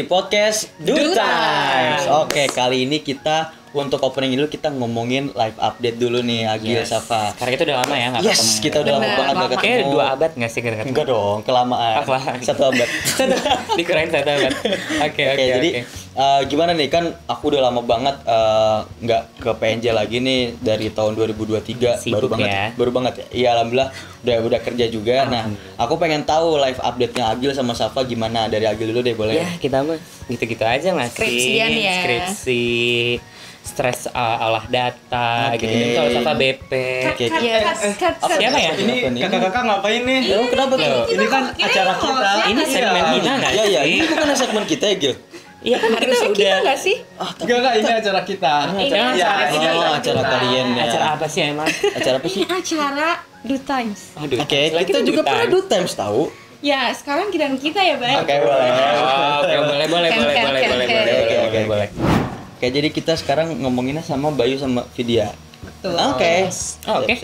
di podcast Dutimes. Oke, kali ini kita untuk opening dulu kita ngomongin live update dulu nih Agil Safa. Karena kita udah lama ya nggak ketemu. Yes, kita udah lama banget nggak ketemu. Kayaknya 2 abad nggak sih kita ketemu? Enggak dong, kelamaan. 1 abad. Dikirain 1 abad. Oke. Jadi gimana nih, kan aku udah lama banget nggak ke PNJ lagi nih dari tahun 2023. Sibuk baru banget ya. Iya, alhamdulillah udah kerja juga. Nah, aku pengen tahu live update-nya Agil sama Safa gimana. Dari Agil dulu deh, boleh? Ya, kita mah gitu-gitu aja masih. Skripsian ya. Skripsi, stres olah data, gitu. Kalau Safa BP. Siapa ya? Ini kakak-kakak ngapain nih? Kenapa tuh? Ini kan acara kita. Ini segmen kita nggak sih? Iya, ini bukan segmen kita ya, Gil. Iya kan kita udah. Nggak sih? Enggak, ini acara kita. Acara kalian ya. Acara apa sih emang? Acara apa sih? Ini acara Dutimes. Aduh. Oke, kita juga pernah Dutimes tahu. Ya, sekarang giliran kita ya, Bay. Oke, boleh. Oke, boleh. Oke, jadi kita sekarang ngomonginnya sama Bayu sama Vidya. Betul. Oke. Oke,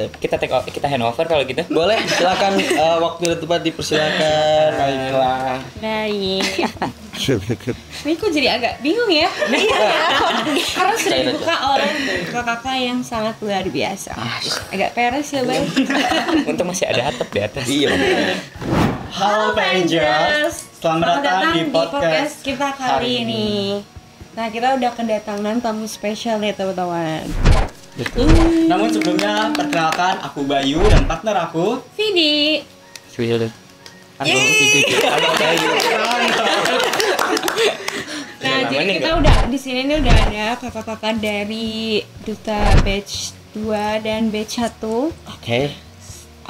kita handover kalau gitu. Boleh, silakan waktu dan tempat dipersilakan. Baiklah. Baik. Ini kok jadi agak bingung ya? Karena sudah dibuka oleh kakak-kakak yang sangat luar biasa. Agak peres ya, Bay. Untung masih ada atap di atas. Iya. Halo Avengers. Selamat datang di podcast kita kali ini. Nah, kita udah kedatangan tamu spesial nih, teman-teman. Namun sebelumnya perkenalkan, aku Bayu dan partner aku Vidi. Halo Bayu. Nah, jadi kita udah di sini nih udah ada kakak-kakak dari Duta Batch 2 dan Batch 1. Oke,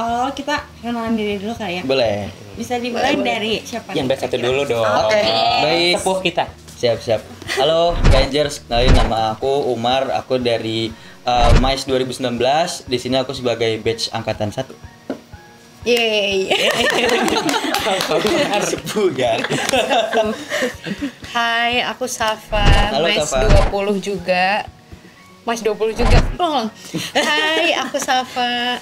Oh, kita kenalan diri dulu kali ya. boleh. Bisa dimulai dari siapa? Yang batch 1 dulu dong. Oke, baik. Sepuh kita. Siap. Halo Avengers, kenalin nama aku Umar, aku dari MICE 2019. Di sini aku sebagai batch angkatan 1. Yeay. Sepuh kan? Hai, aku Safa, Halo, MICE Safa. 20 juga. MICE 20 juga. Hai, aku Safa,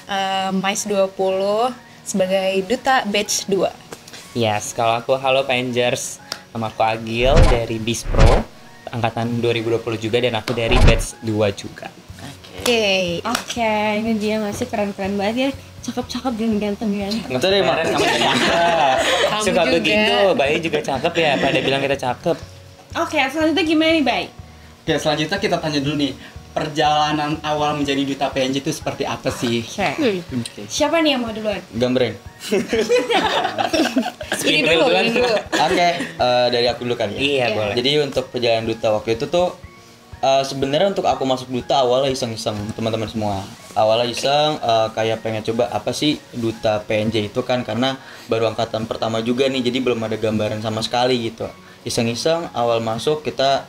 MICE 20 sebagai Duta Batch 2. Yes, kalau aku halo Avengers. Nama aku Agil dari Bispro angkatan 2020 juga dan aku dari batch 2 juga. Oke. Oke, ini dia masih keren-keren banget ya. Cakep-cakep dan ganteng-ganteng. Nggak tahu deh, Mak. Kamu Suka juga. begitu, Bayi juga cakep ya, pada bilang kita cakep. Oke, selanjutnya gimana nih, Bay? Oke, selanjutnya kita tanya dulu nih, perjalanan awal menjadi duta PNJ itu seperti apa sih? Siapa nih yang mau duluan? Gambreng. Ini dulu. Oke, dari aku dulu kan ya. Iya, boleh. Jadi untuk perjalanan duta waktu itu tuh sebenarnya untuk aku masuk duta awalnya iseng-iseng, teman-teman semua. Awalnya iseng kayak pengen coba apa sih duta PNJ itu kan, karena baru angkatan pertama juga nih, jadi belum ada gambaran sama sekali gitu. Iseng-iseng awal masuk kita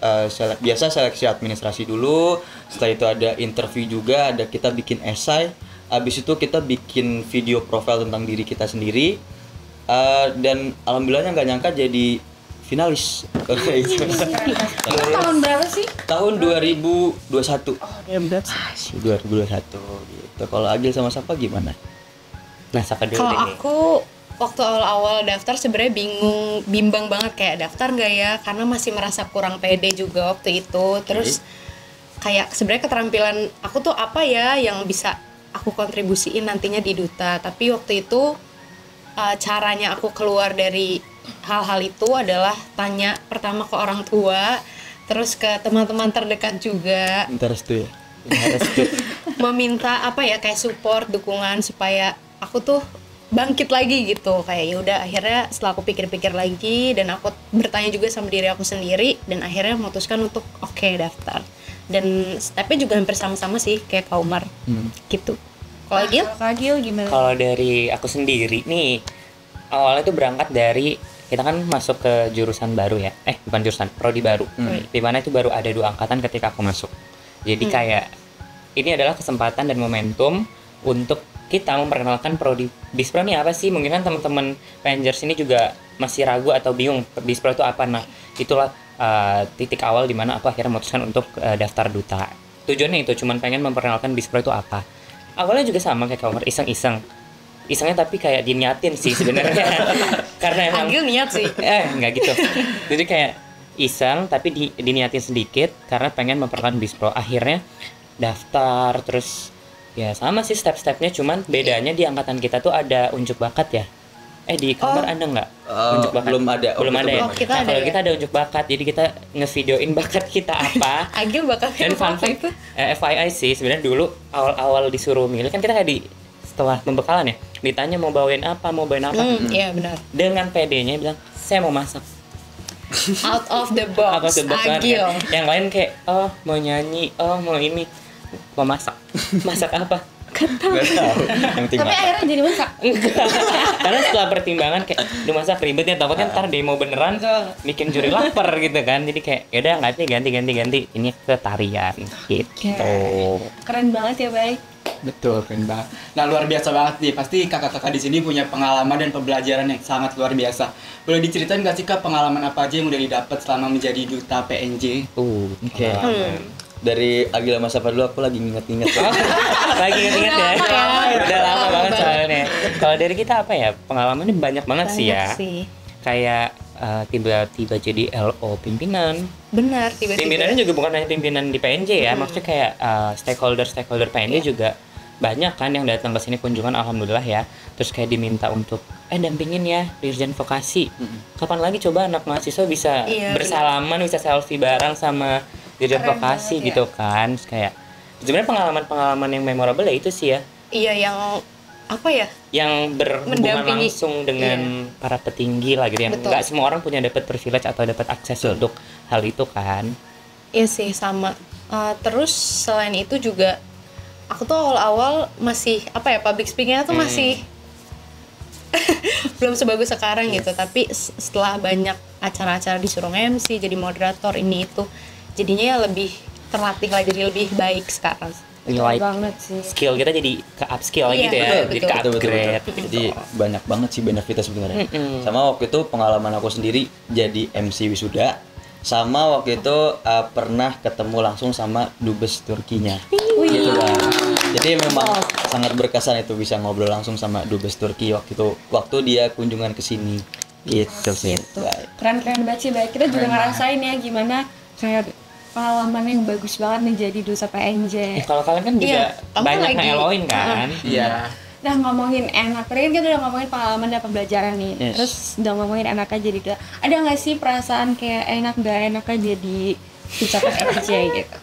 biasa seleksi administrasi dulu. Setelah itu ada interview juga, ada kita bikin esai. Habis itu kita bikin video profil tentang diri kita sendiri. Dan alhamdulillahnya nggak nyangka jadi finalis. Itu tahun berapa sih? Tahun 2021. Oh, 2021 gitu. Kalau Agil sama Safa gimana? Nah, siapa dulu Kalau deh? aku waktu awal-awal daftar sebenarnya bimbang banget kayak daftar nggak ya, karena masih merasa kurang pede juga waktu itu. Terus kayak sebenarnya keterampilan aku tuh apa ya yang bisa aku kontribusiin nantinya di duta. Tapi waktu itu caranya aku keluar dari hal-hal itu adalah tanya pertama ke orang tua, terus ke teman-teman terdekat juga, Bentar restu ya. meminta apa ya kayak support, dukungan supaya aku tuh bangkit lagi gitu. Kayak ya udah, akhirnya setelah aku pikir-pikir lagi dan aku bertanya juga sama diri aku sendiri, dan akhirnya memutuskan untuk oke, daftar. Dan stepnya juga hampir sama-sama sih kayak Kak Umar gitu. Kalau Agil? Kak Agil gimana? Kalau dari aku sendiri nih, awalnya tuh berangkat dari kita kan masuk ke jurusan baru ya, bukan jurusan, prodi baru. Di mana itu baru ada 2 angkatan ketika aku masuk. Jadi kayak ini adalah kesempatan dan momentum untuk kita memperkenalkan prodi Bispro nih apa sih. Mungkin kan teman-teman Avengers ini juga masih ragu atau bingung Bispro itu apa. Nah, itulah titik awal di mana aku akhirnya memutuskan untuk daftar duta. Tujuannya itu cuman pengen memperkenalkan Bispro itu apa. Awalnya juga sama kayak Umar, isengnya tapi kayak diniatin sih sebenarnya. Karena emang Agil niat sih. nggak gitu. Jadi kayak iseng tapi diniatin sedikit karena pengen memperkenalkan Bispro. Akhirnya daftar, terus ya sama sih step-stepnya, cuman bedanya di angkatan kita tuh ada unjuk bakat ya. Di kamar ada nggak unjuk bakat? Belum ada. Belum ada ya. Kita Nah, ada kalau ya? kita ada unjuk bakat, jadi kita ngevideoin bakat kita apa. Agil bakatnya Dan fun apa fact, itu? FYI sih, sebenarnya dulu awal-awal disuruh milih kan kita kayak setelah pembekalan ya, ditanya mau bawain apa. Iya benar. Dengan PD-nya bilang, saya mau masak. Out of the box. Apa tuh bakar Agil. kan? Yang lain kayak, mau nyanyi, mau ini, mau masak. Masak apa? Gak tahu. Yang penting Tapi masak. akhirnya jadi masak. Karena setelah pertimbangan kayak, udah masak ribet ya, takutnya ntar demo beneran bikin juri lapar gitu kan. Jadi kayak, yaudah nggak sih ganti. Ini ke tarian gitu. Keren banget ya, Bay. Betul, keren banget. Nah, luar biasa banget nih. Pasti kakak-kakak di sini punya pengalaman dan pembelajaran yang sangat luar biasa. Boleh diceritain nggak sih Kak pengalaman apa aja yang udah didapat selama menjadi duta PNJ? Oke. Dari Agil sama siapa dulu, aku lagi nginget-nginget. Lagi inget ya. Udah lama banget soalnya. Kalau dari kita apa ya? Pengalamannya banyak banget sih ya. Kayak tiba-tiba jadi LO pimpinan. Benar, tiba-tiba. Pimpinannya juga bukan hanya pimpinan di PNJ ya, maksudnya kayak stakeholder PNJ juga banyak kan yang datang ke sini kunjungan, alhamdulillah ya. Terus kayak diminta untuk dampingin ya Dirjen Vokasi. Kapan lagi coba anak mahasiswa bisa bersalaman, bisa selfie bareng sama Dirjen Vokasi gitu kan. Terus kayak sebenarnya pengalaman-pengalaman yang memorable ya itu sih ya. Iya, yang apa ya? Yang berhubungan Mendampingi. langsung dengan para petinggi lah gitu, yang Betul. nggak semua orang punya dapat privilege atau dapat akses untuk hal itu kan. Iya sih, sama. Terus selain itu juga aku tuh awal-awal masih apa ya, public speakingnya tuh masih belum sebagus sekarang gitu. Tapi setelah banyak acara-acara disuruh MC, jadi moderator ini itu, jadinya ya lebih terlatih lah, jadi lebih baik sekarang. Like Banget sih. skill kita jadi ke upskill Iya, gitu ya, betul, jadi betul. ke Betul. upgrade. Jadi banyak banget sih benefitnya sebenarnya. Sama waktu itu pengalaman aku sendiri jadi MC wisuda. Sama waktu itu pernah ketemu langsung sama dubes Turkinya. Gitu kan. Jadi memang sangat berkesan itu bisa ngobrol langsung sama dubes Turki waktu dia kunjungan ke sini. Gitu sih. Baik. Keren-keren banget sih, Bay. Kita juga ngerasain ya gimana kayak pengalaman yang bagus banget nih jadi duta PNJ. Kalau kalian kan juga Iya, kamu banyak lagi- ngeloin kan. Iya. Udah ngomongin enak, tadi kan kita udah ngomongin pengalaman dan pembelajaran nih. Yes. Terus udah ngomongin enaknya jadi duta. Ada nggak sih perasaan kayak enak gak enaknya jadi duta PNJ gitu?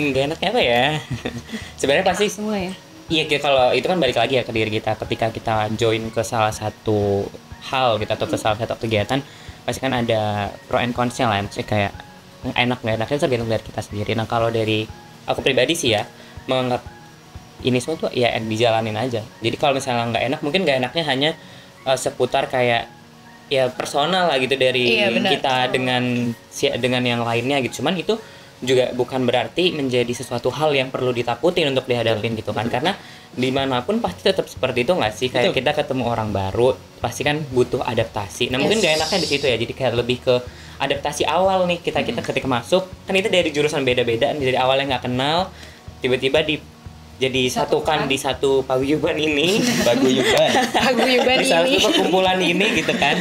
Gak enaknya apa ya? Sebenarnya pasti Semua ya. iya, kalau itu kan balik lagi ya ke diri kita. Ketika kita join ke salah satu hal gitu atau ke salah satu kegiatan, pasti kan ada pro and cons-nya lah. Maksudnya kayak enak nggak enaknya tergantung dari kita sendiri. Nah, kalau dari aku pribadi sih ya, menganggap ini semua tuh ya dijalanin aja. Jadi kalau misalnya nggak enak, mungkin nggak enaknya hanya seputar kayak ya personal lah gitu dari Iya, benar. kita dengan yang lainnya gitu. Cuman itu juga bukan berarti menjadi sesuatu hal yang perlu ditakutin untuk dihadapin gitu kan, karena dimanapun pasti tetap seperti itu nggak sih, kayak kita ketemu orang baru pasti kan butuh adaptasi. Nah mungkin nggak enaknya di situ ya, jadi kayak lebih ke adaptasi awal nih kita ketika masuk kan itu dari jurusan beda-beda, dari awal yang nggak kenal tiba-tiba jadi satukan di satu paguyuban ini Paguyuban di satu ini. perkumpulan ini gitu kan.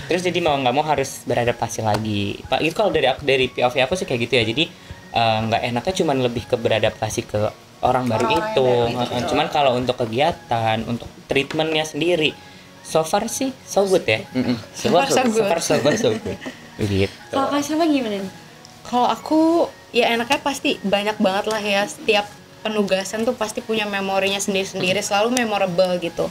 Terus jadi mau nggak mau harus beradaptasi lagi. Pak, itu kalau dari POV aku sih kayak gitu ya. Jadi nggak enaknya cuman lebih ke beradaptasi ke orang baru itu. Cuman kalau untuk kegiatan, untuk treatmentnya sendiri, so far sih so good ya. So far so good. Begitu. Kalau Kak Syafa gimana nih? Kalau aku ya enaknya pasti banyak banget lah ya, setiap penugasan tuh pasti punya memorinya sendiri-sendiri, selalu memorable gitu.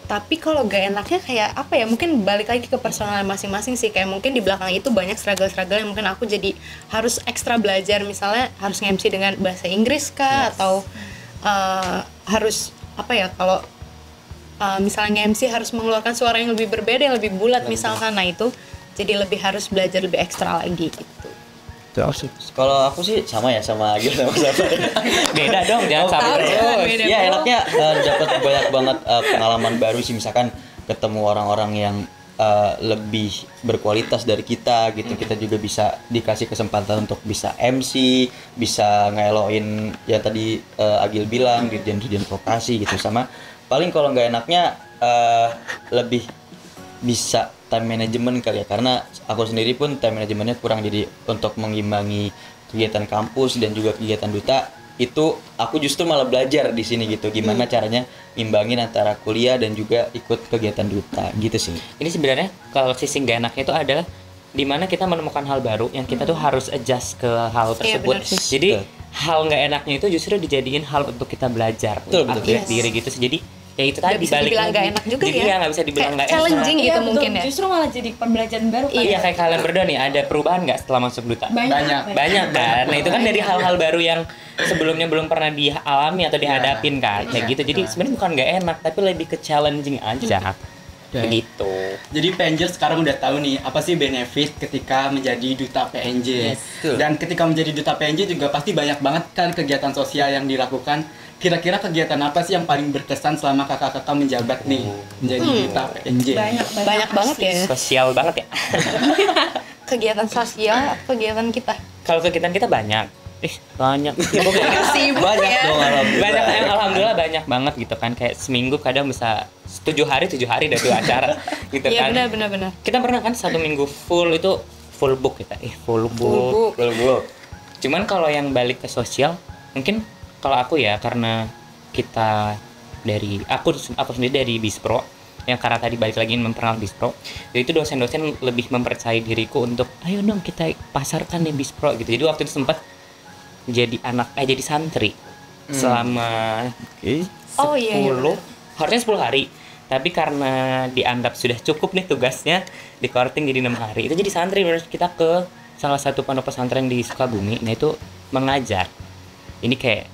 Tapi kalau gak enaknya kayak apa ya, mungkin balik lagi ke personal masing-masing sih. Kayak mungkin di belakang itu banyak struggle-struggle yang mungkin aku jadi harus ekstra belajar. Misalnya harus nge-MC dengan bahasa Inggris kah, atau harus apa ya, kalau misalnya nge-MC harus mengeluarkan suara yang lebih berbeda, yang lebih bulat misalkan. Nah itu jadi lebih harus belajar lebih ekstra lagi gitu. Kalau aku sih sama ya, sama Agil sama siapa. Beda dong, jangan sampai terus. Ya enaknya dapat banyak banget pengalaman baru sih, misalkan ketemu orang-orang yang lebih berkualitas dari kita gitu. Kita juga bisa dikasih kesempatan untuk bisa MC, bisa ngeloin yang tadi Agil bilang, dirjen vokasi gitu. Sama paling kalau nggak enaknya lebih bisa time management kali ya, karena aku sendiri pun time managementnya kurang, jadi untuk mengimbangi kegiatan kampus dan juga kegiatan duta itu aku justru malah belajar di sini gitu, gimana caranya imbangin antara kuliah dan juga ikut kegiatan duta gitu sih. Ini sebenarnya kalau sisi nggak enaknya itu adalah di mana kita menemukan hal baru yang kita tuh harus adjust ke hal tersebut. benar. Jadi hal nggak enaknya itu justru dijadiin hal untuk kita belajar, Betul, betul. upgrade diri gitu. Jadi ya itu tadi bisa balik dibilang lagi. nggak enak juga Jadi ya. nggak bisa dibilang Kayak nggak enak. challenging gitu Iya, mungkin betul. ya. Justru malah jadi pembelajaran baru kan. Iya, kayak kalian berdua nih, ada perubahan nggak setelah masuk duta? Banyak. Banyak kan? Nah itu kan dari hal-hal baru yang sebelumnya belum pernah dialami atau dihadapin kan, kayak gitu. Jadi sebenarnya bukan nggak enak, tapi lebih ke challenging aja. Begitu. Jadi PNJ sekarang udah tahu nih apa sih benefit ketika menjadi duta PNJ. betul. Dan ketika menjadi duta PNJ juga pasti banyak banget kan kegiatan sosial yang dilakukan. Kira-kira kegiatan apa sih yang paling berkesan selama kakak-kakak menjabat nih menjadi duta PNJ? Banyak banget ya Sosial banget ya. kegiatan sosial, kegiatan kita. Kalau kegiatan kita banyak. Banyak. Ya, pokoknya Sibuk Banyak ya. dong, alhamdulillah. banyak alhamdulillah banyak banget gitu kan, kayak seminggu kadang bisa 7 hari dari tuh acara gitu Iya kan. benar. Kita pernah kan 1 minggu full itu full book kita. Full book. Cuman kalau yang balik ke sosial, mungkin kalau aku ya karena kita dari aku sendiri dari Bispro, yang karena tadi balik lagi memperkenalkan Bispro, jadi itu dosen-dosen lebih mempercayai diriku untuk ayo dong kita pasarkan nih Bispro gitu. Jadi waktu itu sempat jadi jadi santri selama Oh iya. 10 harusnya 10 hari, tapi karena dianggap sudah cukup nih tugasnya di korting jadi 6 hari, itu jadi santri. Terus kita ke salah satu pondok pesantren di Sukabumi, nah itu mengajar. Ini kayak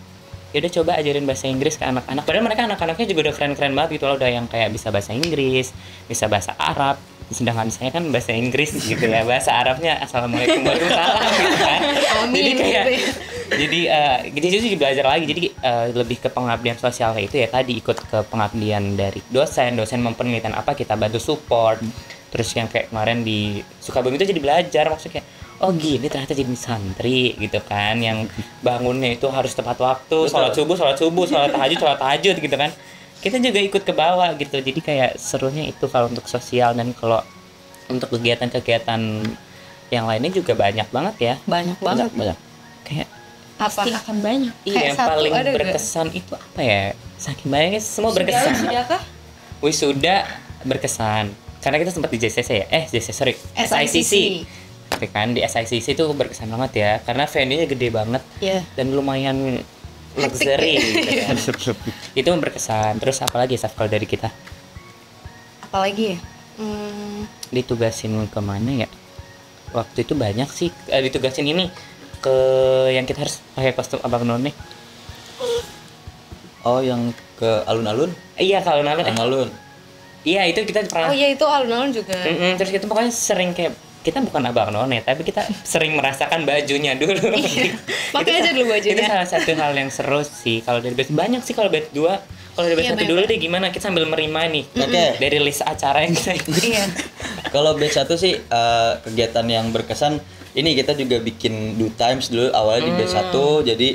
ya udah coba ajarin bahasa Inggris ke anak-anak, padahal mereka anak-anaknya juga udah keren-keren banget gitu loh, udah yang kayak bisa bahasa Inggris, bisa bahasa Arab, sedangkan saya kan bahasa Inggris gitu ya, bahasa Arabnya assalamualaikum waalaikumsalam gitu kan. Jadi kayak jadi jadi belajar lagi, jadi lebih ke pengabdian sosial kayak itu ya tadi, ikut ke pengabdian dari dosen mempenelitian apa kita bantu support. Terus yang kayak kemarin di Sukabumi itu jadi belajar, maksudnya kayak oh gini ternyata jadi santri gitu kan, yang bangunnya itu harus tepat waktu, sholat subuh, sholat tahajud gitu kan. Kita juga ikut ke bawah gitu, jadi kayak serunya itu kalau untuk sosial. Dan kalau untuk kegiatan-kegiatan yang lainnya juga banyak banget ya. Banyak banget. Banyak. Kayak Apa? Pasti akan banyak. iya, Kayak yang satu paling ada nggak? berkesan itu apa ya? Saking banyaknya semua berkesan. Sudahkah? Wisuda berkesan karena kita sempat di JCC ya, SICC. Tapi kan di SICC itu berkesan banget ya, karena venue-nya gede banget Iya. dan lumayan luxury gitu kan. Itu berkesan. Terus apalagi Saf kalau dari kita? Apalagi ya? Ditugasin kemana ya? Waktu itu banyak sih, ditugasin ini ke yang kita harus pakai kostum abang none. Oh, yang ke alun-alun? Iya, kalau alun-alun. Alun-alun. Iya, itu kita pernah. Oh iya itu alun-alun juga. Terus kita pokoknya sering kayak kita bukan abang none, tapi kita sering merasakan bajunya dulu. Iya. Pakai aja dulu Itu bajunya. salah satu hal yang seru sih. Kalau dari batch banyak sih, kalau batch 2. Kalau dari batch Iya, 1 dulu deh gimana? Kita sambil merima nih. Oke. Dari list acara yang kita ikuti. Iya. Kalau batch 1 sih kegiatan yang berkesan ini, kita juga bikin do times dulu awalnya di batch 1. Jadi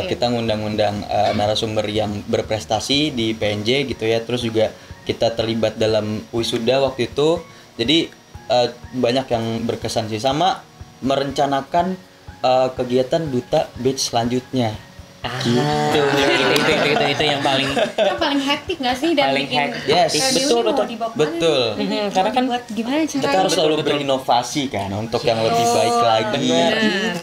kita ngundang-undang narasumber yang berprestasi di PNJ gitu ya. Terus juga kita terlibat dalam wisuda waktu itu. Jadi banyak yang berkesan sih, sama merencanakan kegiatan duta batch selanjutnya. Gitu. Itu yang paling Itu paling hektik nggak sih? Dan Paling bikin hektik. Yes, radio betul, ini mau betul. dibawa kemana Betul. nih? Karena kan Buat gimana Kita caranya? harus selalu berinovasi kan untuk yang lebih baik lagi. bener.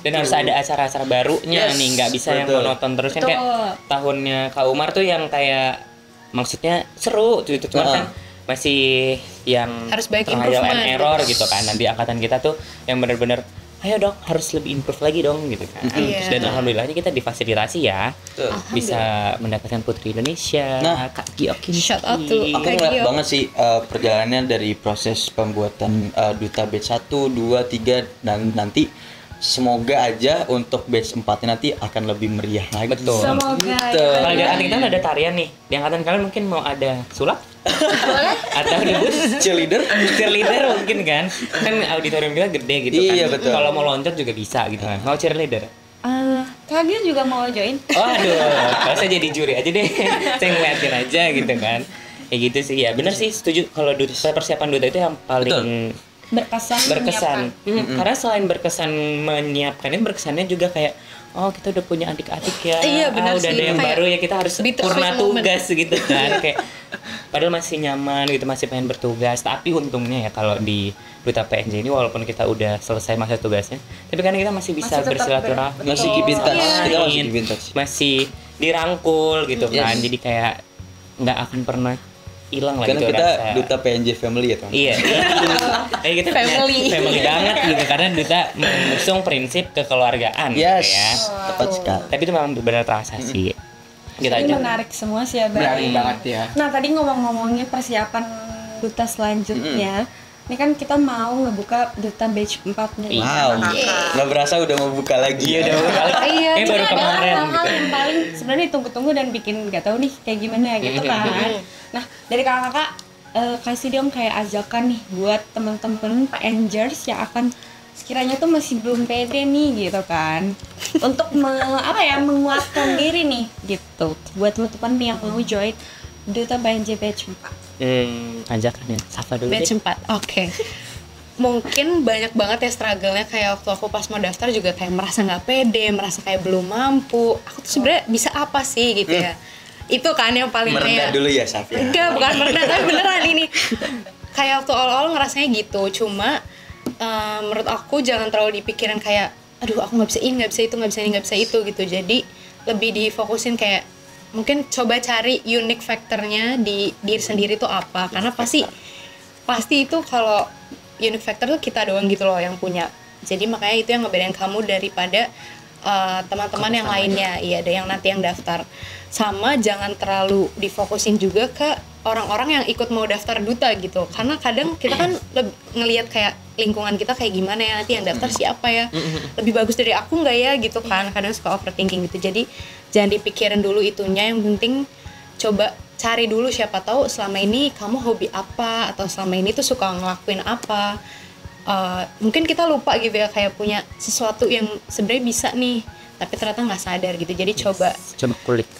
Dan harus ada acara-acara barunya Yes, nih, nggak bisa yang betul. monoton terus kan. Betul. Kayak tahunnya Kak Umar tuh yang kayak maksudnya seru gitu, cuma kan masih yang Harus banyak trial and improvement. error gitu kan. Nanti angkatan kita tuh yang bener-bener ayo dong, harus lebih improve lagi dong gitu kan. Iya. Dan alhamdulillahnya kita difasilitasi ya, Betul. bisa mendapatkan Putri Indonesia, Nah, Kak Giokin. shout out to Aku Kak ngeliat Gio. banget sih perjalanannya dari proses pembuatan duta batch 1, 2, 3 dan nanti semoga aja untuk batch 4 nanti akan lebih meriah lagi. Betul. Semoga Gitu. ya. Kalau di angkatan kita ada tarian nih. Di angkatan kalian mungkin mau ada sulap? Atau debus? Cheerleader mungkin kan? Kan auditorium kita gede gitu kan. Iya, betul. Kalau mau loncat juga bisa gitu kan. Mau cheerleader? Kalian juga mau join? Oh aduh, kalau saya jadi juri aja deh. Saya ngeliatin aja gitu kan. Kayak gitu sih ya. Bener sih, setuju. Kalau persiapan duta itu yang paling berkesan. Karena selain berkesan menyiapkan, ini berkesannya juga kayak kita udah punya adik-adik ya. Iya, benar udah sih. ada yang Kayak baru ya, kita harus purna tugas gitu kan. Kayak padahal masih nyaman gitu, masih pengen bertugas. Tapi untungnya ya kalau di Duta PNJ ini walaupun kita udah selesai masa tugasnya, tapi kan kita masih bisa bersilaturahmi, Masih keep in touch. Iya. Kita masih keep in touch. Masih dirangkul gitu kan. Jadi kayak nggak akan pernah hilang lah Karena gitu kita rasa. Duta PNJ family ya, teman. Iya. Kayak gitu family banget gitu karena Duta mengusung prinsip kekeluargaan gitu Yes. ya. Tepat sekali. Tapi itu memang benar terasa sih. Gitu Ini aja. menarik semua sih ya, Bang. Menarik banget ya. Nah, tadi ngomong-ngomongin persiapan duta selanjutnya. Ini kan kita mau ngebuka duta batch 4 nih. Wow. Nggak berasa udah mau buka lagi. Iya udah kali. Iya, Ini ini baru ada kemarin hal-hal gitu. yang paling sebenarnya ditunggu-tunggu dan bikin nggak tahu nih kayak gimana gitu kan. Nah, dari kakak-kakak kasih dong kayak ajakan nih buat teman-teman PNJers yang akan sekiranya tuh masih belum pede nih gitu kan. Untuk menguatkan diri nih gitu. Buat teman-teman yang mau join duta PNJ batch 4. Ajakan ya. Safa dulu Batch deh. 4, oke. Mungkin banyak banget ya struggle-nya, kayak waktu aku pas mau daftar juga kayak merasa nggak pede, merasa kayak belum mampu. Aku tuh sebenarnya bisa apa sih gitu ya. Itu kan yang paling Merendah kayak dulu ya, Saf ya. enggak, bukan merendah, tapi beneran ini. Kayak waktu awal-awal ngerasanya gitu. Cuma menurut aku jangan terlalu dipikirin kayak aduh aku nggak bisa ini, nggak bisa itu, nggak bisa ini, nggak bisa itu gitu. Jadi lebih difokusin kayak mungkin coba cari unique factornya di diri sendiri tuh apa, karena pasti itu kalau unique factor tuh kita doang gitu loh yang punya. Jadi makanya itu yang ngebedain kamu daripada teman-teman yang lainnya. Iya, ada yang nanti yang daftar. Sama jangan terlalu difokusin juga ke orang-orang yang ikut mau daftar duta gitu, karena kadang kita kan ngelihat kayak lingkungan kita kayak gimana ya, nanti yang daftar siapa ya, lebih bagus dari aku nggak ya gitu kan. Kadang suka overthinking gitu. Jadi jangan dipikirin dulu itunya, yang penting coba cari dulu, siapa tahu selama ini kamu hobi apa atau selama ini tuh suka ngelakuin apa. Mungkin kita lupa gitu ya, kayak punya sesuatu yang sebenarnya bisa nih tapi ternyata nggak sadar gitu. Jadi coba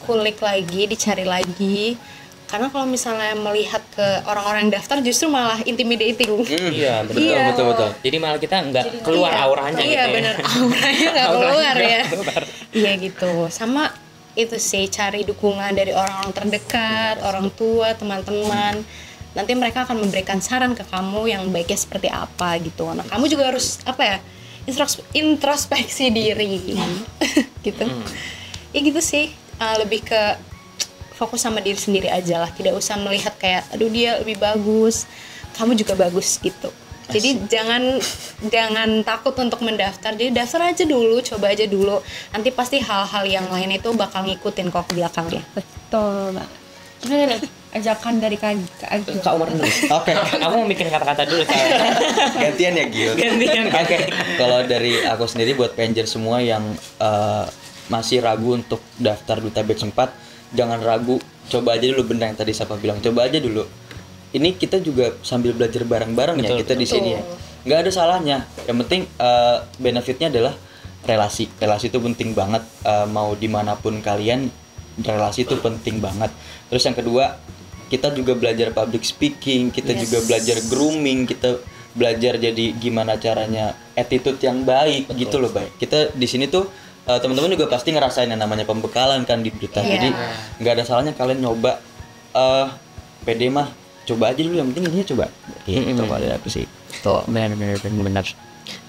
kulik lagi, dicari lagi, karena kalau misalnya melihat ke orang-orang yang daftar justru malah intimidating. Iya, betul. Iya. Betul. Jadi malah kita nggak keluar auranya gitu iya ya. bener, auranya nggak keluar ya. keluar. Iya gitu. Sama itu sih, cari dukungan dari orang-orang terdekat, orang tua, teman-teman. Nanti mereka akan memberikan saran ke kamu yang baiknya seperti apa gitu. Nah, kamu juga harus introspeksi diri gitu. Ya gitu sih. Lebih ke fokus sama diri sendiri aja lah, tidak usah melihat kayak aduh dia lebih bagus, kamu juga bagus gitu. Jadi jangan takut untuk mendaftar. Jadi daftar aja dulu, coba aja dulu. Nanti pasti hal-hal yang lain itu bakal ngikutin kok ke belakangnya. Betul banget. Gimana nih ajakan dari Kak Umar dulu. Oke. Aku mau bikin kata-kata dulu soalnya. Gantian ya, Gil. Gantian. Oke. Kalau dari aku sendiri buat PNJ semua yang masih ragu untuk daftar duta batch 4, jangan ragu, coba aja dulu, benar yang tadi Safa bilang, coba aja dulu. Ini kita juga sambil belajar bareng-bareng ya, kita di sini ya. Nggak ada salahnya. Yang penting benefitnya adalah relasi. Relasi itu penting banget, mau dimanapun kalian, relasi itu penting banget. Terus yang kedua, kita juga belajar public speaking, kita juga belajar grooming, kita belajar jadi gimana caranya attitude yang baik. Gitu loh, baik. Kita di sini tuh teman-teman juga pasti ngerasain yang namanya pembekalan kan di duta. Jadi nggak ada salahnya kalian nyoba. PD mah coba aja dulu, yang penting ini coba. Coba ada apa sih? Tuh, benar.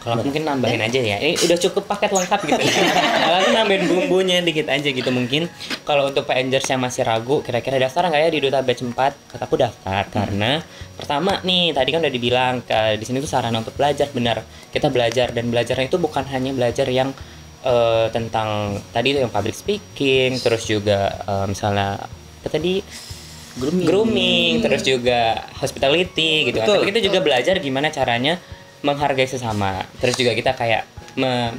Kalau aku mungkin nambahin aja ya. Ini udah cukup paket lengkap gitu. Kalau aku nambahin bumbunya dikit aja gitu mungkin. Kalau untuk PNJers yang masih ragu, kira-kira daftar nggak ya di Duta Batch 4? Kataku daftar karena pertama nih, tadi kan udah dibilang di sini tuh sarana untuk belajar, benar. Kita belajar, dan belajarnya itu bukan hanya belajar yang tentang tadi itu yang public speaking, terus juga misalnya apa tadi grooming, terus juga hospitality gitu kan. Tapi kita juga belajar gimana caranya menghargai sesama. Terus juga kita kayak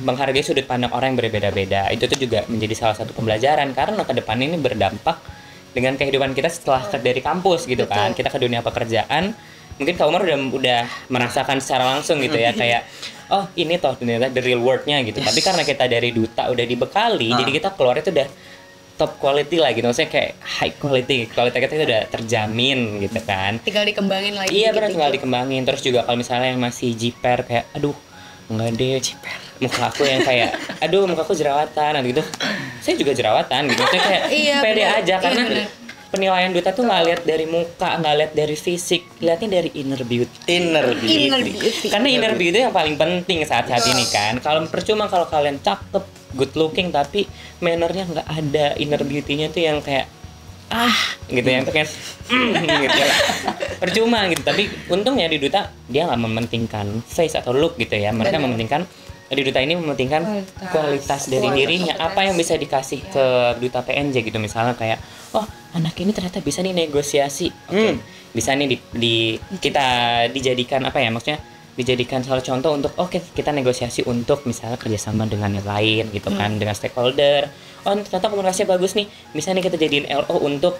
menghargai sudut pandang orang yang berbeda-beda. Itu tuh juga menjadi salah satu pembelajaran karena ke depan ini berdampak dengan kehidupan kita setelah dari kampus gitu kan. Kita ke dunia pekerjaan. Mungkin Kak Umar udah merasakan secara langsung gitu ya, kayak oh ini toh ternyata the real world-nya gitu. Tapi karena kita dari duta udah dibekali, jadi kita keluar itu udah top quality lah gitu, maksudnya kayak high quality kita itu udah terjamin gitu kan. Tinggal dikembangin lagi. Iya benar, gitu. tinggal dikembangin. Terus juga kalau misalnya yang masih jiper kayak aduh enggak deh jiper, muka aku yang kayak aduh muka aku jerawatan gitu, saya juga jerawatan gitu, saya kayak Iya, pede bener. aja karena Iya, bener. penilaian duta tuh nggak lihat dari muka, nggak lihat dari fisik, lihatnya dari inner beauty. Inner beauty. Karena inner beauty yang paling penting saat ini kan. Kalau percuma kalau kalian cakep, good looking tapi mannernya nggak ada, inner beauty-nya tuh yang kayak gitu yang pengen gitu. Percuma gitu. Tapi untungnya di duta dia nggak mementingkan face atau look gitu ya. Mereka mementingkan di duta ini mementingkan kualitas dari dirinya, apa yang bisa dikasih ke duta PNJ gitu. Misalnya kayak oh anak ini ternyata bisa nih negosiasi, oke, bisa nih kita dijadikan apa ya, maksudnya dijadikan salah contoh untuk oke, kita negosiasi untuk misalnya kerjasama dengan yang lain gitu kan, dengan stakeholder. Oh ternyata komunikasinya bagus nih, bisa nih kita jadiin LO untuk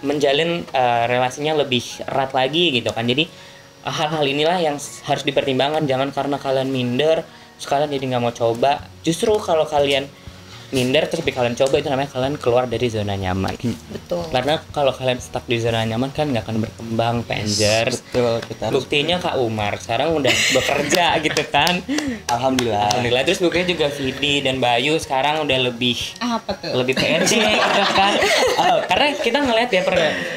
menjalin relasinya lebih erat lagi gitu kan. Jadi hal-hal inilah yang harus dipertimbangkan, jangan karena kalian minder sekalian jadi nggak mau coba. Justru kalau kalian minder terus kalian coba, itu namanya kalian keluar dari zona nyaman. Betul. Karena kalau kalian stuck di zona nyaman kan nggak akan berkembang, Pengers. Betul, kita harus Buktinya Kak Umar sekarang udah bekerja gitu kan. alhamdulillah. Alhamdulillah. Terus buktinya juga Vidi dan Bayu sekarang udah lebih Apa tuh? PNJ gitu kan. Karena kita ngeliat ya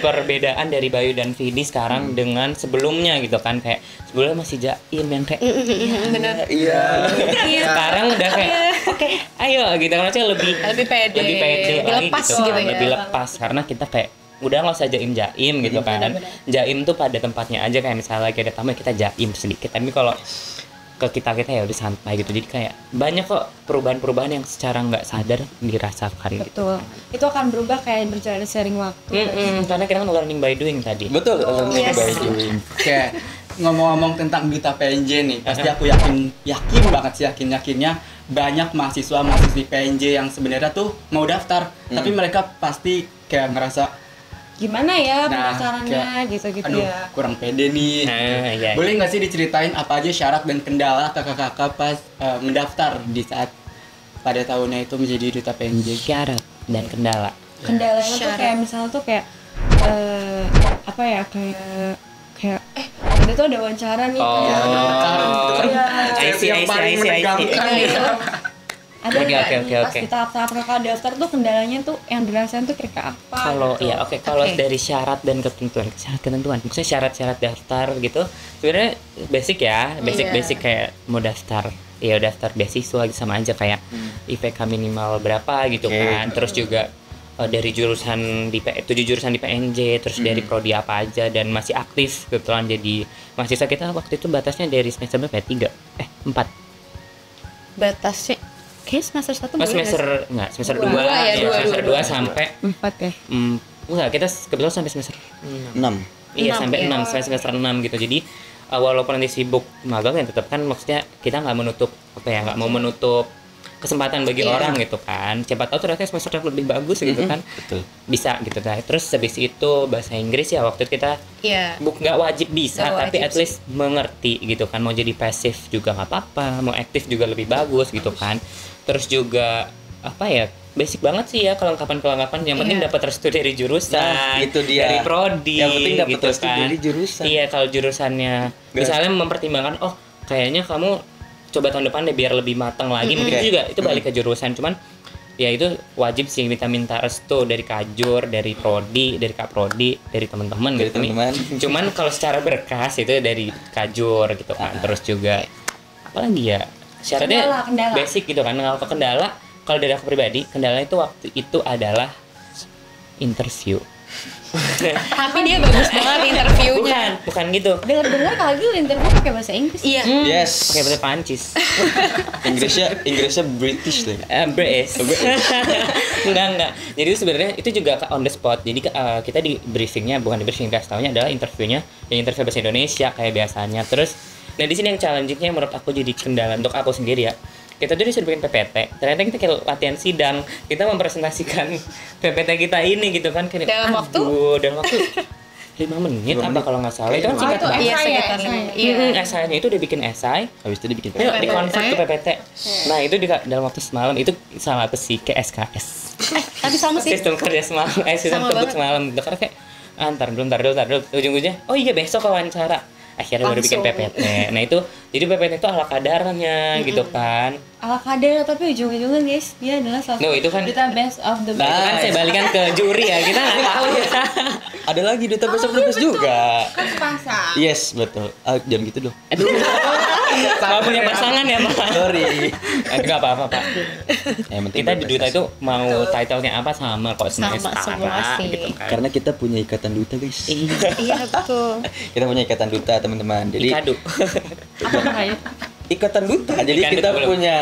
perbedaan dari Bayu dan Vidi sekarang dengan sebelumnya gitu kan, kayak sebelumnya masih jaim yang kayak Bener. Iya. sekarang udah kayak oke, ayo gitu kan, maksudnya lebih pede, lebih lebih lagi lepas gitu, gitu ya. lebih lepas karena kita kayak udah nggak usah jaim gitu kan. Jaim tuh pada tempatnya aja, kayak misalnya lagi ada tamu kita jaim sedikit, tapi kalau ke kita ya udah santai gitu. Jadi kayak banyak kok perubahan-perubahan yang secara nggak sadar dirasakan gitu. Betul. Itu akan berubah kayak berjalan sering waktu. Karena kita kan learning by doing tadi. Betul, Yes. baik doing. Oke, ngomong-ngomong tentang duta PNJ nih, pasti aku yakin banget sih, yakinnya banyak mahasiswi PNJ yang sebenarnya tuh mau daftar, tapi mereka pasti kayak ngerasa Gimana ya Nah, pendaftarannya gitu-gitu aduh ya. kurang pede nih. Nah, iya. Boleh nggak sih diceritain apa aja syarat dan kendala kakak-kakak pas mendaftar di saat pada tahunnya itu menjadi duta PNJ? Syarat dan kendala. Kendalanya tuh Syarat. kayak misalnya tuh kayak apa ya, kayak ada tuh ada wawancara nih kayak I see. ada Oke, nggak oke, nih oke, pas oke. di tahap-tahap kakak daftar tuh kendalanya tuh yang dirasain tuh kira-kira apa Kalau gitu. ya oke, kalau Oke. dari syarat dan ketentuan, maksudnya syarat-syarat daftar gitu, sebenarnya basic ya, basic kayak mau daftar, ya daftar beasiswa sama aja kayak IPK minimal berapa gitu kan, terus juga dari jurusan di 7 jurusan di PNJ, terus dari prodi apa aja dan masih aktif kebetulan jadi mahasiswa. Kita waktu itu batasnya dari semester berapa ya? 4 Batasnya kayak semester 1 pas semester enggak semester 2 Dua ya, dua, semester dua. 2 sampai 4 ya. enggak, kita kebetulan sampai semester 6. Iya, 6, sampai ya. 6 sampai semester 6 gitu. Jadi walaupun nanti sibuk magang ya tetap kan, maksudnya kita nggak menutup nggak mau menutup kesempatan bagi orang gitu kan. Siapa tahu ternyata semester yang lebih bagus gitu kan. Betul. Bisa gitu kan. Terus habis itu bahasa Inggris ya waktu itu kita Iya. nggak wajib bisa, Nggak tapi wajib at least mengerti gitu kan. Mau jadi pasif juga nggak apa-apa, mau aktif juga lebih bagus gitu kan. Terus juga apa ya, basic banget sih ya, kelengkapan yang penting dapat restu dari jurusan, Nah, itu dia. dari prodi, Yang penting dapat gitu restu kan. dari jurusan. Iya, kalau jurusannya misalnya mempertimbangkan oh kayaknya kamu coba tahun depan deh biar lebih matang lagi, mungkin itu juga itu balik ke jurusan, cuman ya itu wajib sih minta restu dari kajur, dari prodi, dari kak prodi, dari teman-teman Dari gitu nih. teman-teman. Cuman kalau secara berkas itu dari kajur gitu kan. Terus juga apalagi ya syaratnya Kendala. basic gitu kan. Kalau dari aku pribadi, kendala itu waktu itu adalah interview. Tapi dia bagus banget interviewnya. bukan gitu. Dengar-dengar Kak Agil interview pakai bahasa Inggris. Iya. Yes. Pakai bahasa Prancis. Inggrisnya British lah. British. enggak. Jadi sebenarnya itu juga on the spot. Jadi kita di briefingnya, bukan di briefing, kasih taunya adalah interviewnya yang interview bahasa Indonesia kayak biasanya. Terus nah di sini yang challengingnya menurut aku jadi kendala untuk aku sendiri ya. Kita tuh disuruh bikin PPT. Ternyata kita kayak latihan sidang, kita mempresentasikan PPT kita ini gitu kan kayak Dalam waktu? dalam waktu 5 menit apa kalau nggak salah. Itu kan singkat itu banget. Iya, esai ya, sekitar esai. Iya. Esainya itu udah bikin esai. Habis itu dibikin Ayo PPT. di-convert ke PPT. Nah itu dalam waktu semalam itu sama apa sih, kayak SKS. Tapi sama sih. sistem kerja semalam, sistem Sama kebut banget. semalam gitu karena kayak ntar dulu ujung-ujungnya oh iya besok wawancara akhirnya baru bikin Langsung. PPT. Nah itu jadi PPT itu ala kadarnya gitu kan. Ala kadar tapi ujung-ujungnya guys dia adalah salah No, itu kan- kita best of the Nah, itu kan saya balikan ke juri ya, kita nggak tahu ya. Ada lagi duta besok lupus juga. kan sepasang. Yes, betul. Jangan gitu dong. Aduh, nggak punya pasangan ya Pak. Sorry. Nggak apa-apa Pak. Yang penting Kita di duta berprestasi. itu mau title-nya apa sama kok semuanya Sama semua setara sih. gitu kan. Karena kita punya ikatan duta, guys. Iya betul. Kita punya ikatan duta, teman-teman. Jadi Ikadu. Apa makanya? ikatan duta. Jadi Ikatan kita duta belum. punya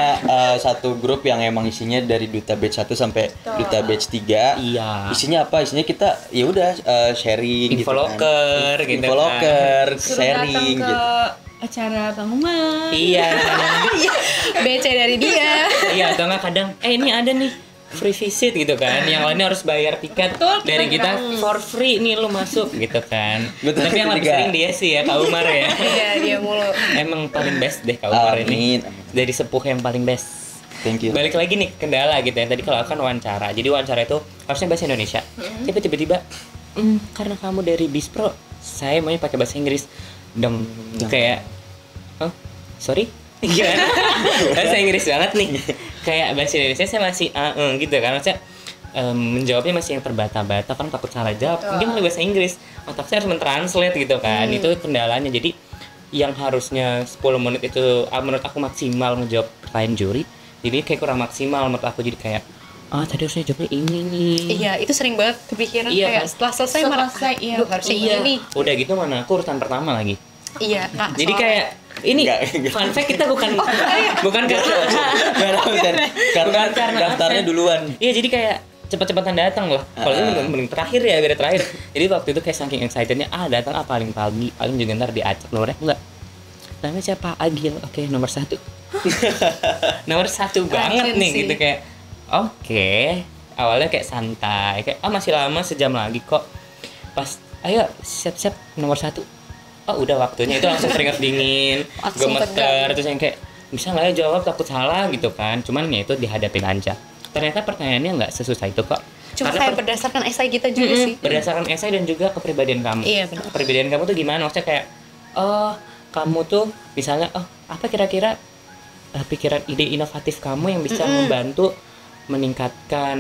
satu grup yang emang isinya dari duta batch 1 sampai duta batch 3. Iya. Isinya apa? Isinya kita ya udah sharing gitu kan. Infoloker gitu Info kan. locker, Suruh sharing datang ke gitu. acara pengumuman. Iya. BC dari dia. Iya, atau nggak kadang ini ada nih free visit gitu kan, yang lainnya harus bayar tiket Betul, kita dari kita gratis. for free nih lu masuk gitu kan. Betul, Tapi yang lebih juga. sering dia sih ya Kak Umar ya. Iya dia mulu. Emang paling best deh Kak Umar ini. Amin, amin. Dari sepuh yang paling best. Thank you. Balik lagi nih kendala gitu ya. Tadi kalau aku kan wawancara. Jadi wawancara itu harusnya bahasa Indonesia. Tapi tiba-tiba karena kamu dari Bispro, saya maunya pakai bahasa Inggris. Dong kayak oh, sorry. Gimana? Bahasa Inggris banget nih. Kayak bahasa Indonesia saya masih gitu kan. Maksudnya menjawabnya masih yang terbata-bata kan takut salah jawab. Mungkin malah bahasa Inggris. Otak saya harus mentranslate gitu kan. Itu kendalanya. Jadi yang harusnya 10 menit itu menurut aku maksimal ngejawab pertanyaan juri, jadi kayak kurang maksimal menurut aku. Jadi kayak tadi harusnya jawabnya ini nih. Iya itu sering banget kepikiran Iya, kayak kan? setelah selesai Setelah malah selesai, iya, "Duh, harusnya Iya. ini. Udah gitu mana aku urutan pertama lagi. Iya Kak. Jadi soalnya- kayak ini Enggak. fun fact kita bukan karena Nggak ada urusan. Karena Bukan karena daftarnya absen. duluan. Iya jadi kayak cepet-cepetan datang lah. Kalau ini mending terakhir ya, biar terakhir. Jadi waktu itu kayak saking excitednya, datang paling pagi, paling juga ntar diacak nomornya enggak. Namanya siapa? Agil. Oke, nomor 1. Nomor 1 banget Rajin nih sih. gitu kayak. Oke. Awalnya kayak santai, kayak masih lama sejam lagi kok. Pas ayo siap-siap nomor 1. Oh udah waktunya, itu langsung keringat dingin, Langsung gemeter, tegang. terus yang kayak bisa nggak ya jawab, takut salah gitu kan. Cuman ya itu dihadapin aja. Ternyata pertanyaannya nggak sesusah itu kok. Cuma Karena kayak berdasarkan esai kita juga sih. berdasarkan esai dan juga kepribadian kamu. Iya, benar. Kepribadian kamu tuh gimana? Maksudnya kayak kamu tuh misalnya apa kira-kira pikiran ide inovatif kamu yang bisa membantu meningkatkan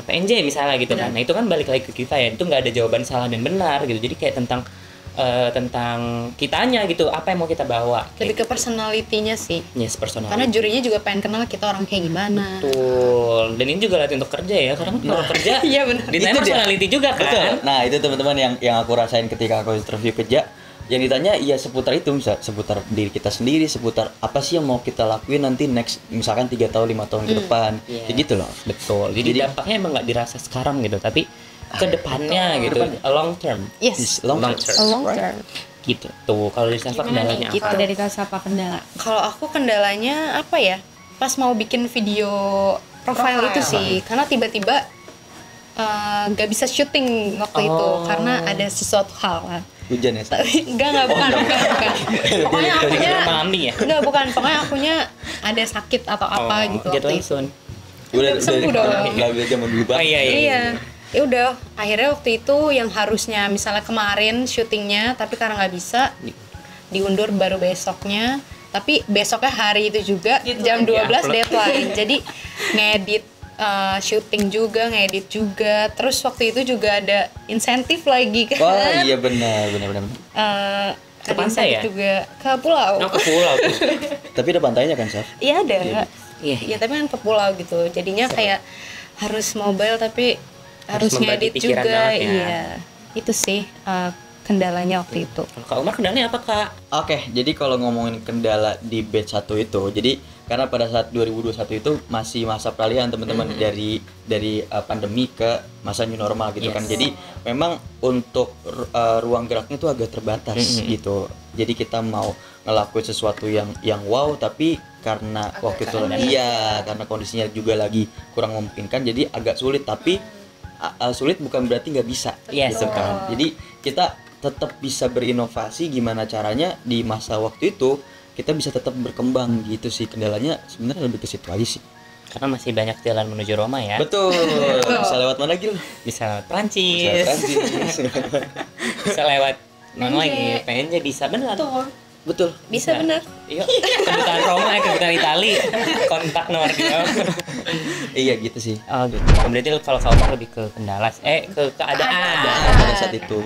PNJ misalnya gitu kan. Nah, itu kan balik lagi ke kita ya. Itu nggak ada jawaban salah dan benar gitu. Jadi kayak tentang kitanya gitu, apa yang mau kita bawa. Lebih ke personality-nya sih. Yes, personal. Karena jurinya juga pengen kenal kita orang kayak gimana. Betul. Dan ini juga latih untuk kerja ya. Karena kan kalau kerja Iya, benar. ditanya Itu dia. personality juga kan. Betul. Nah, itu teman-teman yang aku rasain ketika aku interview kerja. Yang ditanya ya seputar itu, seputar diri kita sendiri, seputar apa sih yang mau kita lakuin nanti next, misalkan 3 tahun 5 tahun ke depan. Iya. Kayak gitu loh. Betul. Jadi dampaknya emang nggak dirasa sekarang gitu, tapi ke depannya gitu, long term. Yes. Long Long term. term. Long term. Gitu. Tuh, kalau di Safa kendalanya Gitu apa? dari Kak Safa kendala. Kalau aku kendalanya apa ya? Pas mau bikin video profile itu sih, karena tiba-tiba nggak bisa syuting waktu itu Oh. karena ada sesuatu hal lah. Hujan ya. Sa? Enggak bukan. Pokoknya akunya Mami ya. bukan. Pokoknya akunya ada sakit atau apa gitu Gitu waktu itu. langsung. Udah sembuh dong. Lagu zaman dulu Oh banget. iya iya. Iya. Ya udah, akhirnya waktu itu yang harusnya misalnya kemarin syutingnya, tapi karena nggak bisa diundur baru besoknya. Tapi besoknya hari itu juga jam 12 deadline. Jadi ngedit syuting juga, ngedit juga. Terus waktu itu juga ada insentif lagi kan. Wah, iya benar. Ke Ada pantai insentif ya? juga ke pulau. Oh, ke pulau tuh. Tapi ada pantainya kan, Saf? Iya ada. Iya. Iya, tapi kan ke pulau gitu. Jadinya kayak harus mobile tapi harus membagi ngedit pikiran juga. banget ya. Iya. Itu sih kendalanya waktu itu. Kalau Kak Umar kendalanya apa, Kak? Oke, jadi kalau ngomongin kendala di batch 1 itu, jadi karena pada saat 2021 itu masih masa peralihan teman-teman dari pandemi ke masa new normal gitu kan. Yes. Jadi memang untuk ruang geraknya itu agak terbatas gitu. Jadi kita mau ngelakuin sesuatu yang wow, tapi karena waktu itu karena kondisinya juga lagi kurang memungkinkan, jadi agak sulit. Tapi sulit bukan berarti nggak bisa, Yes. gitu kan. Jadi kita tetap bisa berinovasi gimana caranya di masa waktu itu kita bisa tetap berkembang gitu sih. Kendalanya sebenarnya lebih ke situ aja sih. karena masih banyak jalan menuju Roma ya. Betul. Bisa lewat mana Gil? Bisa lewat Bisa Prancis, Prancis. bisa lewat mana PNJ. lagi? PNJ bisa benar. Betul. Betul. Bisa bener. Iya, kebutuhan Roma, kebutuhan Itali, kontak nomor dia. Iya gitu sih. Oh gitu. Berarti kalau kamu lebih ke kendala, ke keadaan. Pada saat itu.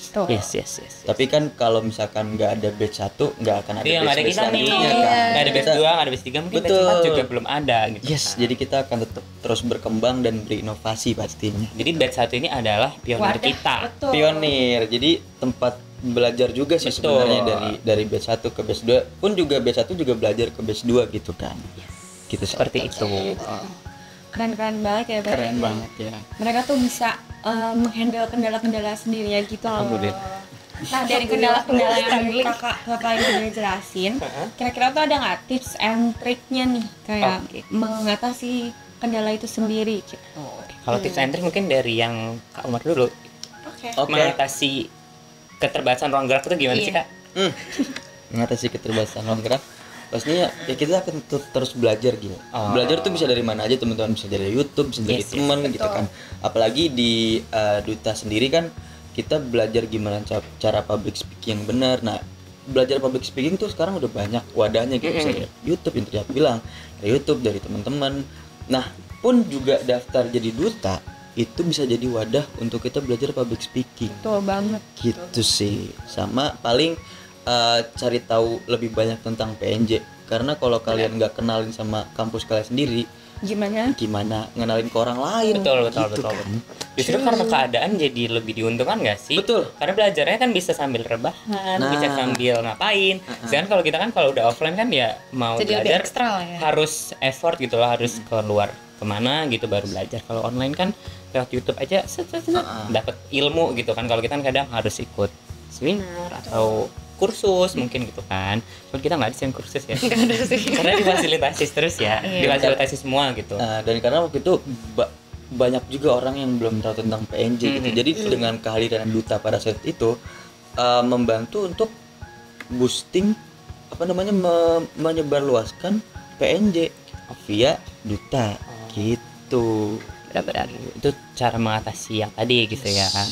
Tuh. Yes. Tapi kan kalau misalkan nggak ada batch 1, nggak akan ada Iya, nggak ada batch kita nih. selanjutnya Iya. kan. Nggak ada batch Kita- 2, nggak ada batch 3, mungkin batch Betul. 4 juga belum ada gitu. Yes, jadi kita akan tetap terus berkembang dan berinovasi pastinya. Jadi batch 1 ini adalah pionir Wadah, kita. betul. Pionir, jadi tempat belajar juga sih Betul. sebenarnya dari batch 1 ke batch 2 pun juga batch 1 juga belajar ke batch 2 gitu kan. Gitu sih. Seperti itu. Keren-keren banget ya Bang. Keren banget ya. Mereka tuh bisa menghandle kendala-kendala sendiri ya gitu loh. Alhamdulillah. Nah dari kendala-kendala yang kakak yang udah jelasin, kira-kira tuh ada nggak tips and triknya nih kayak Oke. mengatasi kendala itu sendiri? Gitu. Kalau tips and trick mungkin dari yang Kak Umar dulu. Oke. Oke. Mengatasi keterbatasan ruang gerak itu gimana sih, Iya. Kak? Mengatasi keterbatasan ruang gerak pastinya ya kita akan terus belajar gitu. Oh. Belajar tuh bisa dari mana aja teman-teman, bisa dari YouTube, bisa dari Yes, teman gitu kan. Apalagi di Duta sendiri kan kita belajar gimana cara public speaking yang benar. Nah, belajar public speaking tuh sekarang udah banyak wadahnya gitu. Bisa dari YouTube yang tadi aku bilang, dari YouTube, dari teman-teman. Nah, pun juga daftar jadi duta itu bisa jadi wadah untuk kita belajar public speaking. Betul banget. Gitu sih. Sama paling cari tahu lebih banyak tentang PNJ, karena kalau kalian nggak kenalin sama kampus kalian sendiri, Gimana? ngenalin ke orang lain. Betul. Gitu kan. Justru karena keadaan jadi lebih diuntungkan nggak sih? Betul. Karena belajarnya kan bisa sambil rebahan, Nah. bisa sambil ngapain. Sedangkan kalau kita kan kalau udah offline kan ya mau Jadi lebih belajar ekstra lah ya. harus effort gitu loh, harus keluar kemana gitu baru belajar. Kalau online kan lewat YouTube aja dapat ilmu gitu kan. Kalau kita kan kadang harus ikut seminar atau kursus mungkin gitu kan. Cuman kita nggak ada sih yang kursus ya. Karena difasilitasi terus ya, Iya. difasilitasi semua gitu. Dan karena waktu itu banyak juga orang yang belum tahu tentang PNJ gitu. Jadi dengan kehadiran duta pada saat itu membantu untuk boosting menyebarluaskan PNJ via duta gitu. Benar-benar itu cara mengatasi yang tadi gitu ya kan.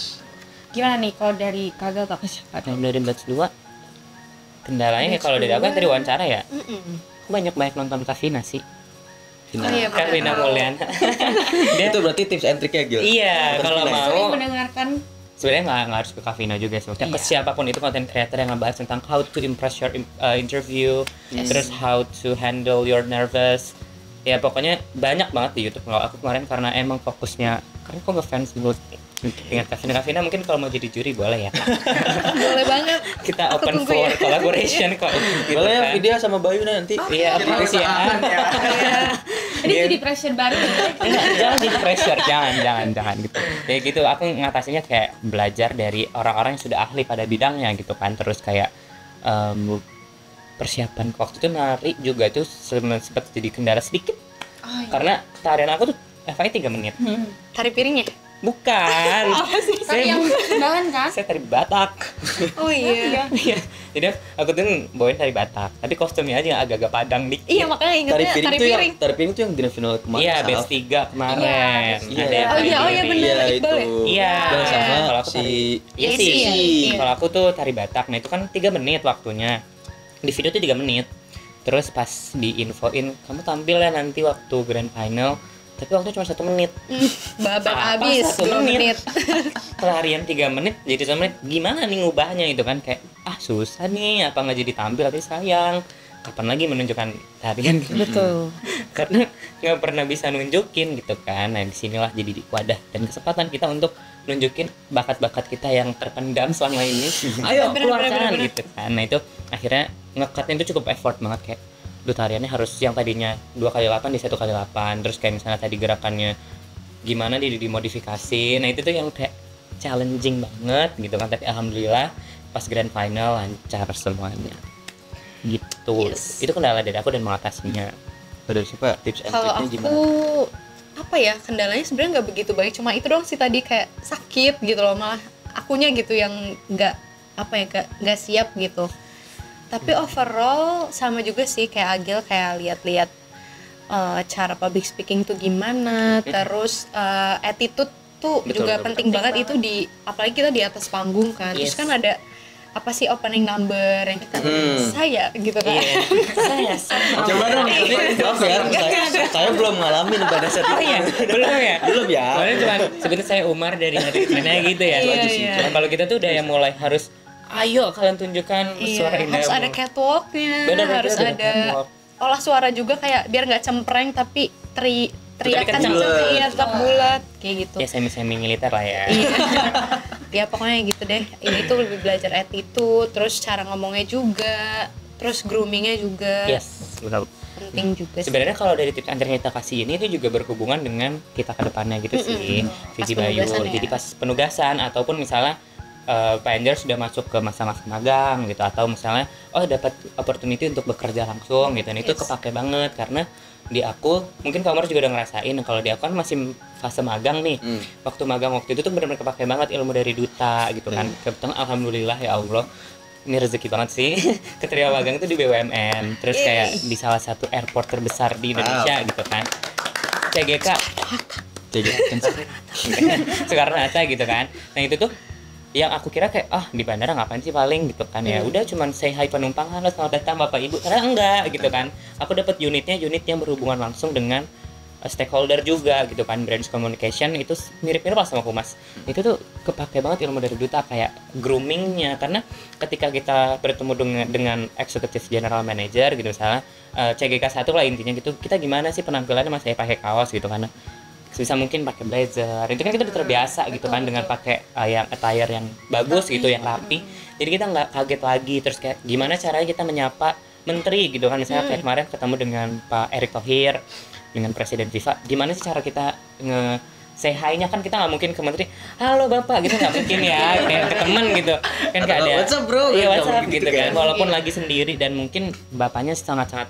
Gimana nih kalau dari kagak ke siapa? Kalau dari batch 2 kendalanya ya kalau dari aku kan tadi wawancara ya. Aku banyak nonton Kavina sih. Oh iya, benar. Kavina Mulyana. Dia Itu berarti tips and trick ya Gil? iya kalau mau Sering mendengarkan sebenarnya nggak harus ke Kavina juga sih. Maksudnya ke siapapun itu content creator yang ngebahas tentang how to impress your interview, terus how to handle your nervous. Ya pokoknya banyak banget di YouTube. Kalau aku kemarin karena emang fokusnya karena aku ngefans dulu dengan Kavina mungkin kalau mau jadi juri boleh ya. Boleh banget. Kita Aku open tunggu for ya. collaboration kok. Gitu Boleh ya kan. video sama Bayu nanti. Iya, makasih ya. ini jadi pressure baru Enggak, jangan jadi pressure, jangan gitu. Kayak gitu, aku ngatasinya kayak belajar dari orang-orang yang sudah ahli pada bidangnya gitu kan. Terus kayak persiapan waktu itu nari juga tuh sempat jadi kendala sedikit. Karena tarian aku tuh FI 3 menit. Tari piringnya. Bukan. Tadi yang bahan kan? Saya tari Batak. Oh iya. Iya. Jadi aku tuh bawain tari Batak, tapi kostumnya aja yang agak-agak padang dikit. Iya, makanya ingetnya tari piring. Tari piring tuh yang grand final kemarin. Iya, Saf. best 3 kemarin. Iya. Ada yang Oh iya, tari bener. Iya Iqbal itu. ya? Iya. Dan sama Kalau aku si Iya Iya sih. sih, iya. Kalau aku tuh tari Batak. Nah, itu kan 3 menit waktunya. Di video tuh 3 menit. Terus pas diinfoin, kamu tampil ya nanti waktu grand final. Tapi waktu cuma 1 menit. Babat Apa, habis 1 2 menit? menit. Pelarian 3 menit jadi 1 menit. Gimana nih ngubahnya itu kan kayak susah nih apa nggak jadi tampil tapi sayang. Kapan lagi menunjukkan tarian gitu. Betul. Karena nggak pernah bisa nunjukin gitu kan. Nah disinilah jadi wadah dan kesempatan kita untuk nunjukin bakat-bakat kita yang terpendam selama ini. Ayo keluarkan gitu kan. Nah itu akhirnya ngekatnya itu cukup effort banget kayak tariannya harus yang tadinya 2x8 di 1x8. Terus kayak misalnya tadi gerakannya gimana dimodifikasi. Nah itu tuh yang kayak challenging banget gitu kan. Tapi alhamdulillah pas grand final lancar semuanya gitu. Yes. Itu kendala dari aku dan mengatasinya. Dari siapa tips and Kalau triknya aku gimana? apa ya, kendalanya sebenarnya nggak begitu baik, cuma itu doang sih tadi kayak sakit gitu loh, malah akunya gitu yang nggak nggak siap gitu. Tapi overall sama juga sih kayak Agil, kayak lihat-lihat cara public speaking tuh gimana, terus attitude tuh Betul, juga betul, penting banget itu apalagi kita di atas panggung kan. Terus Yes. kan ada apa sih opening number yang kita saya gitu kan. Iya. Coba dong, maaf ya, saya belum ngalamin pada saat itu. Oh iya, belum ya? Belum ya. Soalnya cuma sebenarnya saya Umar dari mana gitu ya. Iya, Aja sih. iya. Cuma kalau kita tuh udah yang mulai harus ayo kalian tunjukkan suara Iya, indah. harus ada catwalknya, Bener, harus bener, ada catwalk. olah suara juga kayak biar nggak cempreng tapi teriakan kencang. kencang, iya tetap bulat kayak gitu. Ya semi militer lah ya. Iya. Ya pokoknya gitu deh. Ini tuh lebih belajar attitude, terus cara ngomongnya juga, terus groomingnya juga Yes, benar. penting juga. Sih. Sebenarnya kalau dari tips and trick yang kita kasih ini itu juga berhubungan dengan kita ke depannya gitu sih. Visi Pas Bayu. penugasan ya. Jadi pas penugasan ataupun misalnya Panger sudah masuk ke masa-masa magang gitu, atau misalnya dapat opportunity untuk bekerja langsung gitu. Dan itu Yes. kepake banget karena di aku mungkin Kamar juga udah ngerasain kalau di aku kan masih fase magang nih. Waktu magang waktu itu tuh benar-benar kepake banget ilmu dari duta gitu kan. Kebetulan alhamdulillah ya Allah, ini rezeki banget sih. Keterima magang itu di BUMN, terus kayak di salah satu airport terbesar di Indonesia gitu kan. CGK Soekarno-Hatta gitu kan. Nah itu tuh yang aku kira kayak di bandara ngapain sih paling gitu kan, ya udah cuman say hi penumpang, halo selamat datang bapak ibu, karena enggak gitu kan. Aku dapat unit yang berhubungan langsung dengan stakeholder juga gitu kan, branch communication itu mirip-mirip lah sama Humas. Itu tuh kepake banget ilmu dari duta kayak groomingnya, karena ketika kita bertemu dengan executive general manager gitu misalnya CGK 1 lah intinya gitu, kita gimana sih penampilannya, mas saya pakai kaos gitu kan, bisa mungkin pakai blazer, itu kan kita udah terbiasa gitu kan dengan pakai yang attire yang bagus gitu, yang rapi, jadi kita nggak kaget lagi. Terus kayak gimana caranya kita menyapa menteri gitu kan, misalnya kayak kemarin ketemu dengan Pak Erick Thohir, dengan Presiden FIFA, gimana sih cara kita say hi-nya, kan kita nggak mungkin ke menteri halo bapak gitu, nggak mungkin ya, kayak ke teman gitu kan, nggak ada WhatsApp bro, iya gitu, WhatsApp gitu gitu kan, kan. walaupun lagi sendiri dan mungkin bapaknya sangat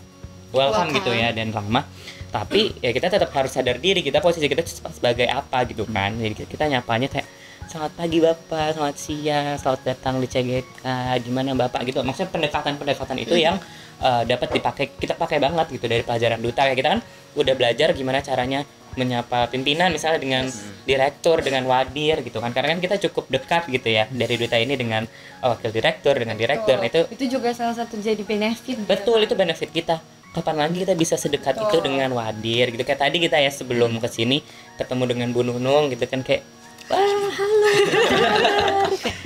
welcome gitu ya dan ramah, tapi ya kita tetap harus sadar diri kita posisi kita sebagai apa gitu kan. Jadi kita nyapanya kayak selamat pagi bapak, selamat siang, selamat datang di CGK, gimana bapak gitu. Maksudnya pendekatan itu yang dapat dipakai, kita pakai banget gitu dari pelajaran duta. Kayak kita kan udah belajar gimana caranya menyapa pimpinan misalnya dengan direktur, dengan wadir gitu kan, karena kan kita cukup dekat gitu ya dari duta ini dengan wakil direktur, dengan direktur. Itu juga salah satu jadi benefit. Betul, itu benefit kita. Kapan lagi kita bisa sedekat itu dengan wadir gitu. Kayak tadi kita ya sebelum kesini ketemu dengan Bu Nunung gitu kan, kayak wah halo.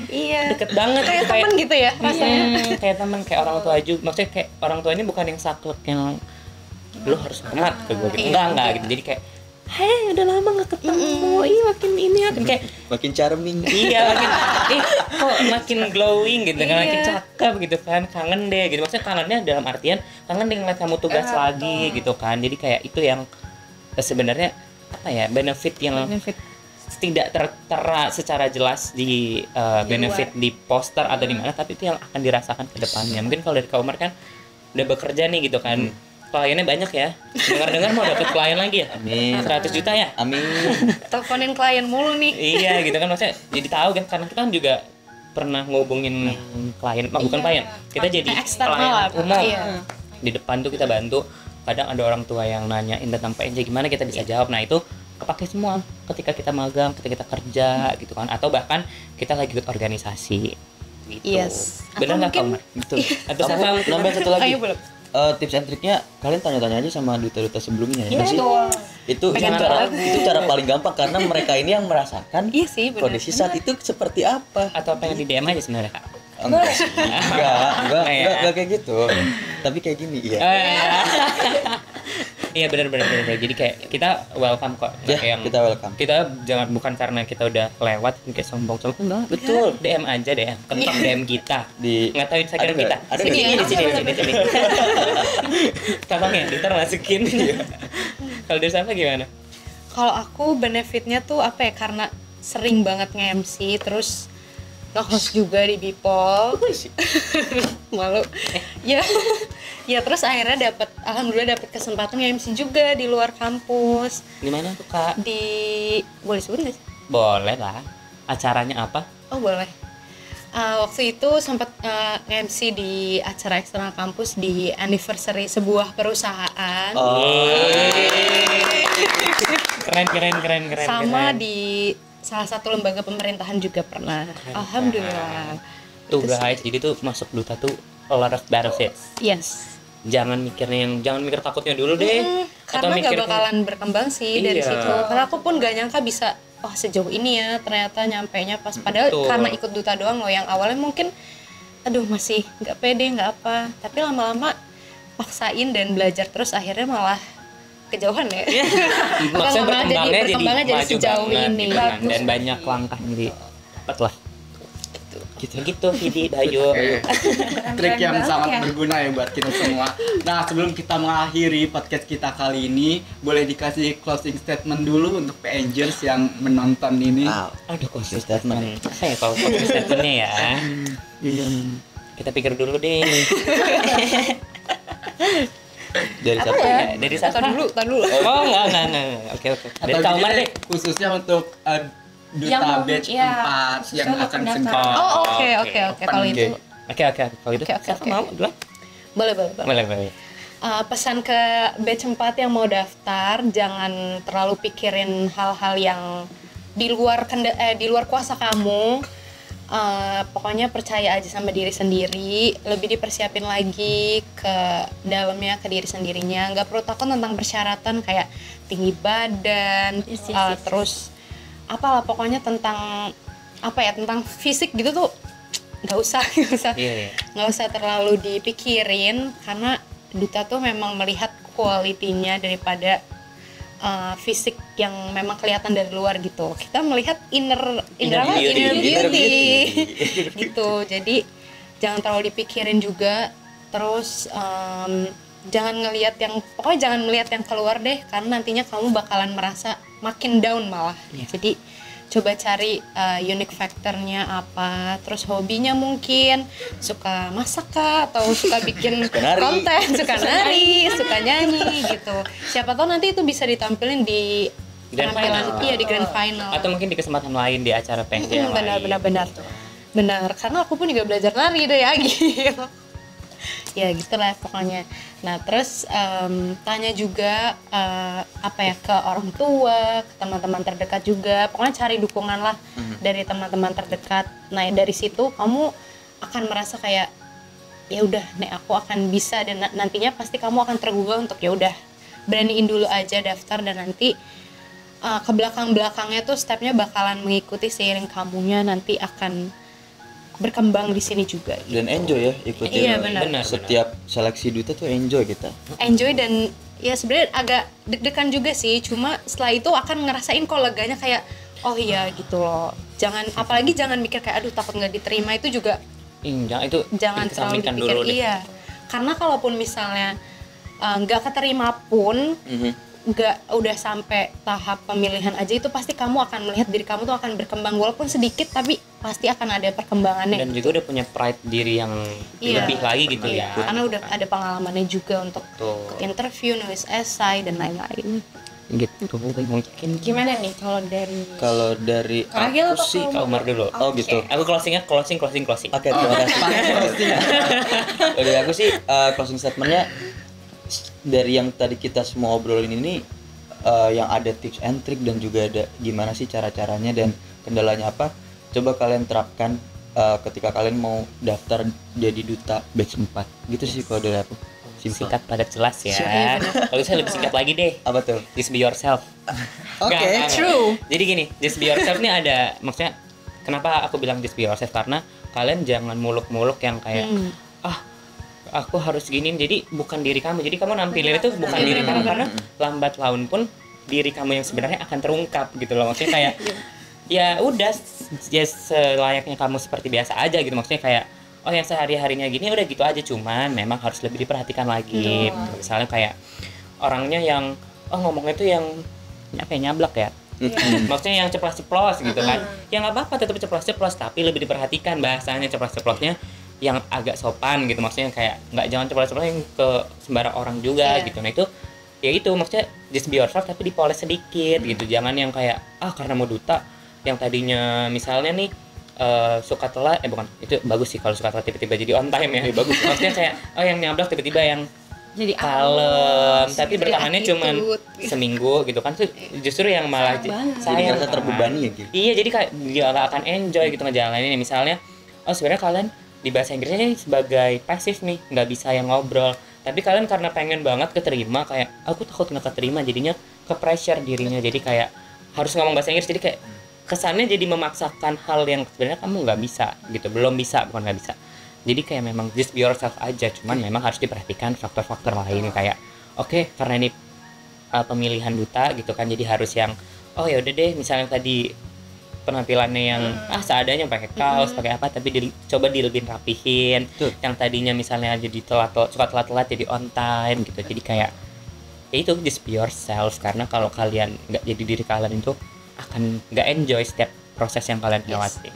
Iya. Deket banget Kayak teman gitu ya rasanya. Kayak teman, kayak orang tua juga. Maksudnya kayak orang tua ini bukan yang saklek yang lu harus hormat ke gue gitu. Enggak gitu. Jadi kayak hei udah lama gak ketemu, makin ini makin kayak Makin charming. iya kok makin glowing gitu kan, makin cakep gitu kan, kangen deh gitu. Maksudnya kangennya dalam artian kangen deh ngeliat kamu tugas lagi gitu kan. Jadi kayak itu yang sebenarnya apa ya, benefit yang tidak tertera secara jelas di benefit di poster atau di mana, tapi itu yang akan dirasakan ke depannya. Mungkin kalau dari Kak Umar kan udah bekerja nih gitu kan, kliennya banyak ya, dengar-dengar mau dapat klien lagi ya, Amin. 100 juta ya, Amin. Teleponin klien mulu nih. iya gitu kan. Maksudnya jadi tahu kan, karena kita kan juga pernah ngubungin klien, bukan klien, kita jadi eksternal klien lah, umum. iya. Di depan tuh kita bantu, kadang ada orang tua yang nanyain tentang PNJ gimana, kita bisa jawab. Nah itu kepake semua ketika kita magang, ketika kita kerja gitu kan, atau bahkan kita lagi ikut organisasi gitu. Yes. Benar nggak Kak Umar? Betul. Atau Kamu sama nambah satu lagi. Ayo belum. Tips and triknya kalian tanya-tanya aja sama duta-duta sebelumnya ya. Pasti itu Pengen cara paling gampang, karena mereka ini yang merasakan Iya sih, benar. kondisi saat itu seperti apa. atau pengen di DM aja sebenarnya Kak? Enggak sih. Enggak Ya. kayak gitu. Tapi kayak gini ya. Iya benar. Jadi kayak kita welcome kok. Ya, Kayak yang kita welcome. kita jangan, bukan karena kita udah lewat kayak sombong enggak, betul. DM aja deh, ketok DM kita Di nggak tahu Instagram ada kita nggak? Ada sini nggak? sini tolong ya ntar masukin. Kalau dari Safa gimana? Kalau aku benefitnya tuh apa ya, karena sering banget nge-MC, terus nge-host juga di Bipol. Malu. Ya terus akhirnya alhamdulillah dapat kesempatan nge-MC juga di luar kampus. Gimana tuh Kak? Boleh sebut nggak sih? Boleh lah. Acaranya apa? Oh boleh. Waktu itu sempat MC di acara eksternal kampus di anniversary sebuah perusahaan. Keren. Sama di salah satu lembaga pemerintahan juga pernah. Alhamdulillah. Tuh guys, jadi tuh masuk duta tuh a lot of benefits. Yes. Jangan mikir takutnya dulu deh. Karena gak bakalan berkembang sih dari Iya. situ. Karena aku pun gak nyangka bisa sejauh ini ya ternyata nyampainya pas. Padahal Betul. karena ikut duta doang loh, yang awalnya mungkin aduh masih gak pede gak apa. Tapi lama-lama paksain dan belajar terus akhirnya malah kejauhan ya. Maksudnya Berkembangnya berkembangnya jadi jadi maju sejauh banget ini. gitu kan. Dan banyak langkah yang didapat lah. Gitu Vidi, Bayu. Trik yang banget sangat ya. berguna ya buat kita semua. Nah, sebelum kita mengakhiri podcast kita kali ini, boleh dikasih closing statement dulu untuk PNGers yang menonton ini. Aduh, closing statement. Apa ya kalau closing statementnya ya? Kita pikir dulu deh. Dari siapa? Dari Sasma. Tar dulu. Oh, enggak. Oke. Dari Atau Kalmar gini deh. khususnya untuk duta Yang mau- batch ya, 4 yang untuk akan pendaftaran. segera. Oh, oke. Kalau Open. itu Oke. Kalau itu Oke. Sasma mau duluan? boleh. Boleh. Pesan ke batch 4 yang mau daftar, jangan terlalu pikirin hal-hal yang di luar di luar kuasa kamu. Pokoknya percaya aja sama diri sendiri, lebih dipersiapin lagi ke dalamnya, ke diri sendirinya. Nggak perlu takut tentang persyaratan kayak tinggi badan, Yes. terus apalah pokoknya tentang tentang fisik gitu tuh nggak usah Iya. nggak usah terlalu dipikirin, karena duta tuh memang melihat kualitinya daripada fisik yang memang kelihatan dari luar gitu. Kita melihat inner beauty gitu. Jadi jangan terlalu dipikirin juga. Terus jangan melihat yang keluar deh, karena nantinya kamu bakalan merasa makin down malah. Jadi coba cari unique factornya apa, terus hobinya mungkin suka masak kah, atau suka bikin konten, suka nari, suka nyanyi gitu. Siapa tahu nanti itu bisa ditampilin di Grand penampilan final. di grand final. Atau mungkin di kesempatan lain di acara PNJ yang lain. Benar, karena aku pun juga belajar nari deh ya gitu. Ya gitulah pokoknya. Nah terus tanya juga ke orang tua, ke teman-teman terdekat juga. Pokoknya cari dukungan lah dari teman-teman terdekat. Nah dari situ kamu akan merasa kayak ya udah nih aku akan bisa, dan nantinya pasti kamu akan tergugah untuk ya udah beraniin dulu aja daftar, dan nanti ke belakangnya tuh stepnya bakalan mengikuti seiring kamunya nanti akan berkembang di sini juga. Dan enjoy ya ikutin. Iya, benar. Setiap seleksi duta tuh enjoy kita. Enjoy, dan ya sebenarnya agak deg-degan juga sih, cuma setelah itu akan ngerasain kok leganya kayak oh iya gitu loh. Apalagi jangan mikir kayak aduh takut nggak diterima, itu juga jangan terlalu dikesampingkan dipikir. dulu deh. Iya, karena kalaupun misalnya nggak keterima pun nggak udah sampai tahap pemilihan aja, itu pasti kamu akan melihat diri kamu tuh akan berkembang walaupun sedikit, tapi pasti akan ada perkembangannya. Dan juga udah punya pride diri yang Iya. lebih lagi gitu ya. Karena udah ada pengalamannya juga untuk Tuh. ikut interview, nulis esai dan lain-lain. Gitu mungkin. Gimana nih kalau dari Kalau dari Agil aku atau sih, kamu? Umar dulu. oh gitu. Aku closing. Oke, terima kasih. Kalau dari aku sih closing statementnya dari yang tadi kita semua obrolin ini, yang ada tips and trick dan juga ada gimana sih cara-caranya dan kendalanya apa, coba kalian terapkan ketika kalian mau daftar jadi duta batch 4 gitu sih kalau dari aku. Singkat padat jelas ya. Iya, Kalau saya lebih singkat lagi deh. Apa tuh? Just be yourself. Oke. Nggak. True. Jadi gini, just be yourself nih ada maksudnya kenapa aku bilang just be yourself, karena kalian jangan muluk-muluk yang kayak aku harus gini, jadi bukan diri kamu. Jadi kamu nampilin itu bukan diri kamu, karena lambat laun pun diri kamu yang sebenarnya akan terungkap gitu loh. Maksudnya kayak ya udah ya selayaknya kamu seperti biasa aja gitu. Maksudnya kayak oh yang sehari-harinya gini udah gitu aja, cuman memang harus lebih diperhatikan lagi. Misalnya kayak orangnya yang ngomongnya tuh yang nyablak ya. Maksudnya yang ceplos-ceplos gitu kan. Ya nggak apa-apa, tetap ceplos-ceplos, tapi lebih diperhatikan bahasanya, ceplos-ceplosnya yang agak sopan gitu. Maksudnya kayak nggak jangan ceplos-ceplos yang ke sembarang orang juga gitu. Nah itu ya itu maksudnya just be yourself tapi dipoles sedikit gitu. Jangan yang kayak karena mau duta yang tadinya misalnya nih suka telat bukan itu bagus sih kalau suka telat tiba-tiba jadi on time ya. Bagus. Maksudnya kayak yang nyablak tiba-tiba yang Jadi kalem tapi jadi bertahannya cuman attitude. seminggu gitu kan justru yang malah Sayang banget. Jadi sayang ngerasa kan. terbebani ya gitu. Iya jadi kayak dia nggak akan enjoy gitu ngejalanin misalnya sebenarnya kalian di bahasa Inggrisnya ini sebagai pasif nih nggak bisa yang ngobrol tapi kalian karena pengen banget keterima kayak aku takut nggak keterima jadinya ke pressure dirinya jadi kayak harus ngomong bahasa Inggris jadi kayak kesannya jadi memaksakan hal yang sebenarnya kamu nggak bisa gitu belum bisa bukan nggak bisa jadi kayak memang just be yourself aja cuman memang harus diperhatikan faktor-faktor lain kayak oke, karena ini pemilihan duta gitu kan jadi harus yang ya udah deh misalnya tadi penampilannya yang seadanya pakai kaos pakai apa tapi coba dilebih rapihin yang tadinya misalnya jadi suka telat jadi on time gitu jadi kayak ya itu just be yourself karena kalau kalian nggak jadi diri kalian itu akan nggak enjoy setiap proses yang kalian lewati.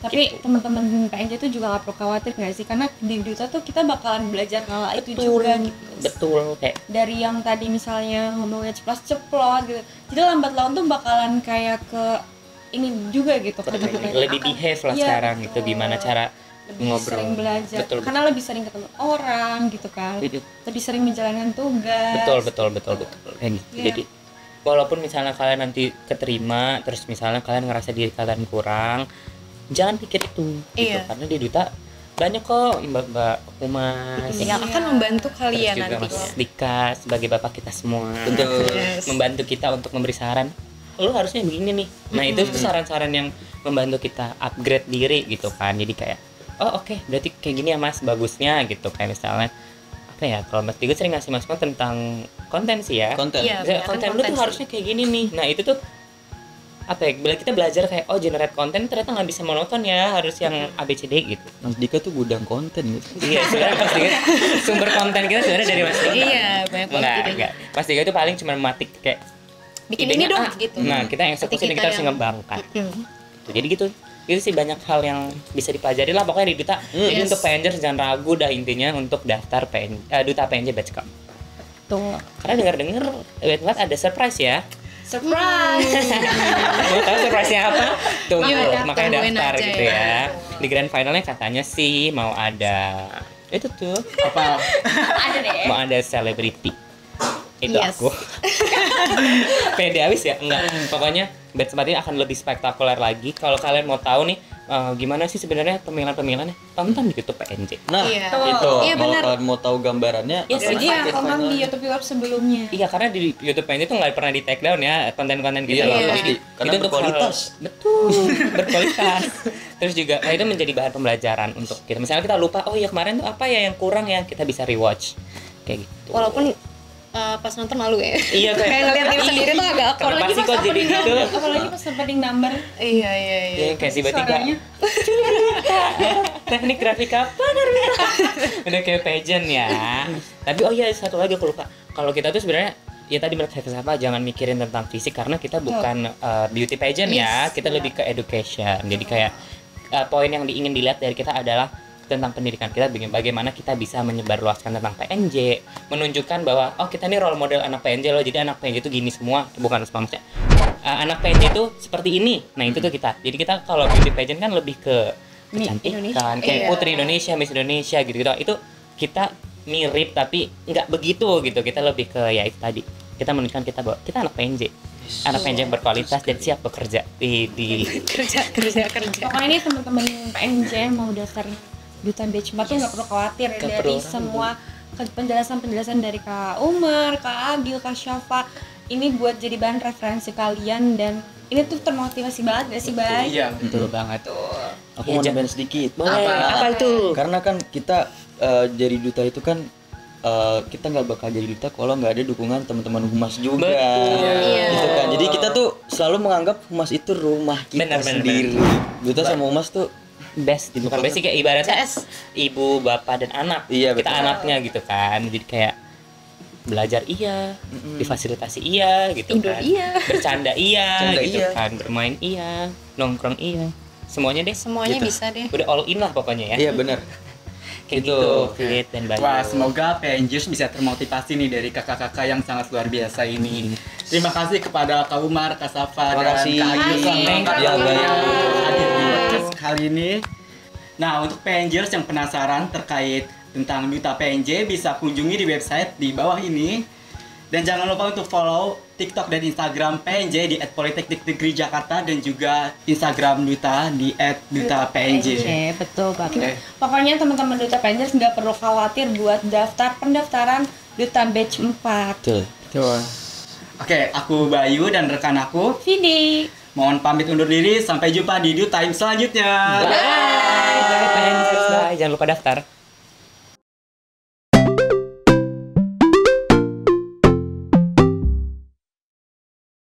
Tapi teman-teman PNJ itu juga gak perlu khawatir nggak sih? Karena di duta tuh kita bakalan belajar hal itu juga gitu. Betul kayak dari yang tadi misalnya ngomongnya ceplos-ceplot gitu. Jadi lambat laun tuh bakalan kayak ke ini juga gitu. lebih behave lah sekarang gitu gimana cara lebih ngobrol sering belajar betul, karena lebih sering ketemu orang gitu kan. Lebih sering menjalankan tugas. betul kayak gitu. Jadi walaupun misalnya kalian nanti keterima terus misalnya kalian ngerasa diri kalian kurang jangan pikir itu gitu karena di duta banyak kok mbak humas yang akan membantu kalian terus juga nanti Mas Dika sebagai bapak kita semua Yes. membantu kita untuk memberi saran lu harusnya begini nih nah itu tuh saran-saran yang membantu kita upgrade diri gitu kan jadi kayak oke, berarti kayak gini ya mas bagusnya gitu kayak misalnya apa ya kalau Mas Dika sering ngasih masukan tentang konten sih ya Konten. Iya, misalnya konten lu tuh sih. harusnya kayak gini nih nah itu tuh apa ya bila kita belajar kayak generate konten ternyata nggak bisa monoton ya harus yang ABCD gitu Mas Dika tuh gudang konten gitu. iya sebenarnya Mas Dika sumber konten kita sebenarnya dari Mas Dika Iya, banyak banget idenya. enggak Mas Dika itu paling cuma matik kayak Bikin idenya ini dong A. gitu. Nah kita yang eksekusi Nanti kita harus yang- ngembangkan Tuh, jadi gitu itu sih banyak hal yang bisa dipelajari lah pokoknya di duta jadi Yes. untuk PNJ jangan ragu dah intinya untuk daftar duta PNJ Batchcom Tuh. karena dengar banget ada surprise ya Surprise. mau tahu surprise-nya apa tunggu Yuk, makanya tungguin daftar aja gitu ya. ya di grand finalnya katanya sih mau ada itu tuh Apa? Ada deh. mau ada selebriti itu Yes. aku pede abis ya enggak pokoknya batch 4 ini akan lebih spektakuler lagi kalau kalian mau tahu nih gimana sih sebenarnya pemilihannya tonton di YouTube PNJ Nah, Iya. itu Iya, kalau benar. kalian mau tahu gambarannya, Yes, apa Jadi ya grand tonton di finalnya? YouTube sebelumnya. iya karena di YouTube PNJ itu nggak pernah di take down ya konten-konten kita Iya, loh. pasti. Karena Itu untuk berkualitas. betul berkualitas terus juga itu menjadi bahan pembelajaran untuk kita misalnya kita lupa oh ya kemarin tuh apa ya yang kurang ya kita bisa rewatch kayak gitu Walaupun pas nonton malu ya. iya Kayak ngeliat diri sendiri tuh agak awkward. kenapa sih kok jadi gitu Apalagi pas opening number. Iya. ya kayak tiba-tiba Suaranya. teknik grafik apa udah kayak pageant ya tapi oh iya satu lagi aku lupa kalau kita tuh sebenarnya ya tadi menurut saya apa jangan mikirin tentang fisik karena kita bukan beauty pageant ya kita lebih ke education jadi kayak poin yang ingin dilihat dari kita adalah tentang pendidikan kita bagaimana kita bisa menyebarluaskan tentang PNJ menunjukkan bahwa kita nih role model anak PNJ loh jadi anak PNJ itu gini semua bukan semua maksudnya anak PNJ itu seperti ini nah itu tuh kita jadi kita kalau beauty pageant kan lebih ke kecantikan kayak Iya. Putri Indonesia Miss Indonesia gitu itu kita mirip tapi nggak begitu gitu kita lebih ke ya itu tadi kita menunjukkan kita bahwa kita anak PNJ anak PNJ yang berkualitas dan siap bekerja di kerja. Pokoknya ini teman-teman PNJ mau daftar duta batch 4 tuh nggak perlu khawatir ya, Nggak dari perlu ragu. semua penjelasan dari Kak Umar, Kak Agil, Kak Syafa ini buat jadi bahan referensi kalian dan ini tuh termotivasi banget gak sih Bay? Iya. betul banget Aku mau nambahin sedikit. boleh apa itu Karena kan kita jadi duta itu kan kita nggak bakal jadi duta kalau nggak ada dukungan teman-teman humas juga. Betul. Gitu kan. Jadi kita tuh selalu menganggap humas itu rumah kita Benar, sendiri. Duta sama humas tuh best bukan best sih kayak ibaratnya CS. ibu bapak dan anak Iya, kita betul. anaknya gitu kan jadi kayak belajar iya difasilitasi iya gitu Tidur kan iya. bercanda iya Bercanda gitu iya. kan bermain iya nongkrong iya semuanya deh Semuanya Gitu. bisa deh. udah all in lah pokoknya ya Iya benar. kayak Gitu. gitu fit dan bayu Wah, semoga PNJers bisa termotivasi nih dari kakak-kakak yang sangat luar biasa ini. Terima kasih kepada Kak Umar, Kak Safa, Terima dan kasih. Kak Agil Hai. selamat Thank you. hadir di podcast kali ini. Nah, untuk PNJers yang penasaran terkait tentang Duta PNJ bisa kunjungi di website di bawah ini. Dan jangan lupa untuk follow TikTok dan Instagram PNJ di @politeknik_negeri_jakarta dan juga Instagram Duta di @duta_pnj. Betul banget. Oke. Pokoknya teman-teman Duta PNJ nggak perlu khawatir buat daftar pendaftaran Duta Batch 4. Betul. Oke, aku Bayu dan rekan aku Vidi. mohon pamit undur diri. Sampai jumpa di Due Time selanjutnya. Bye. Bye. Jangan lupa daftar.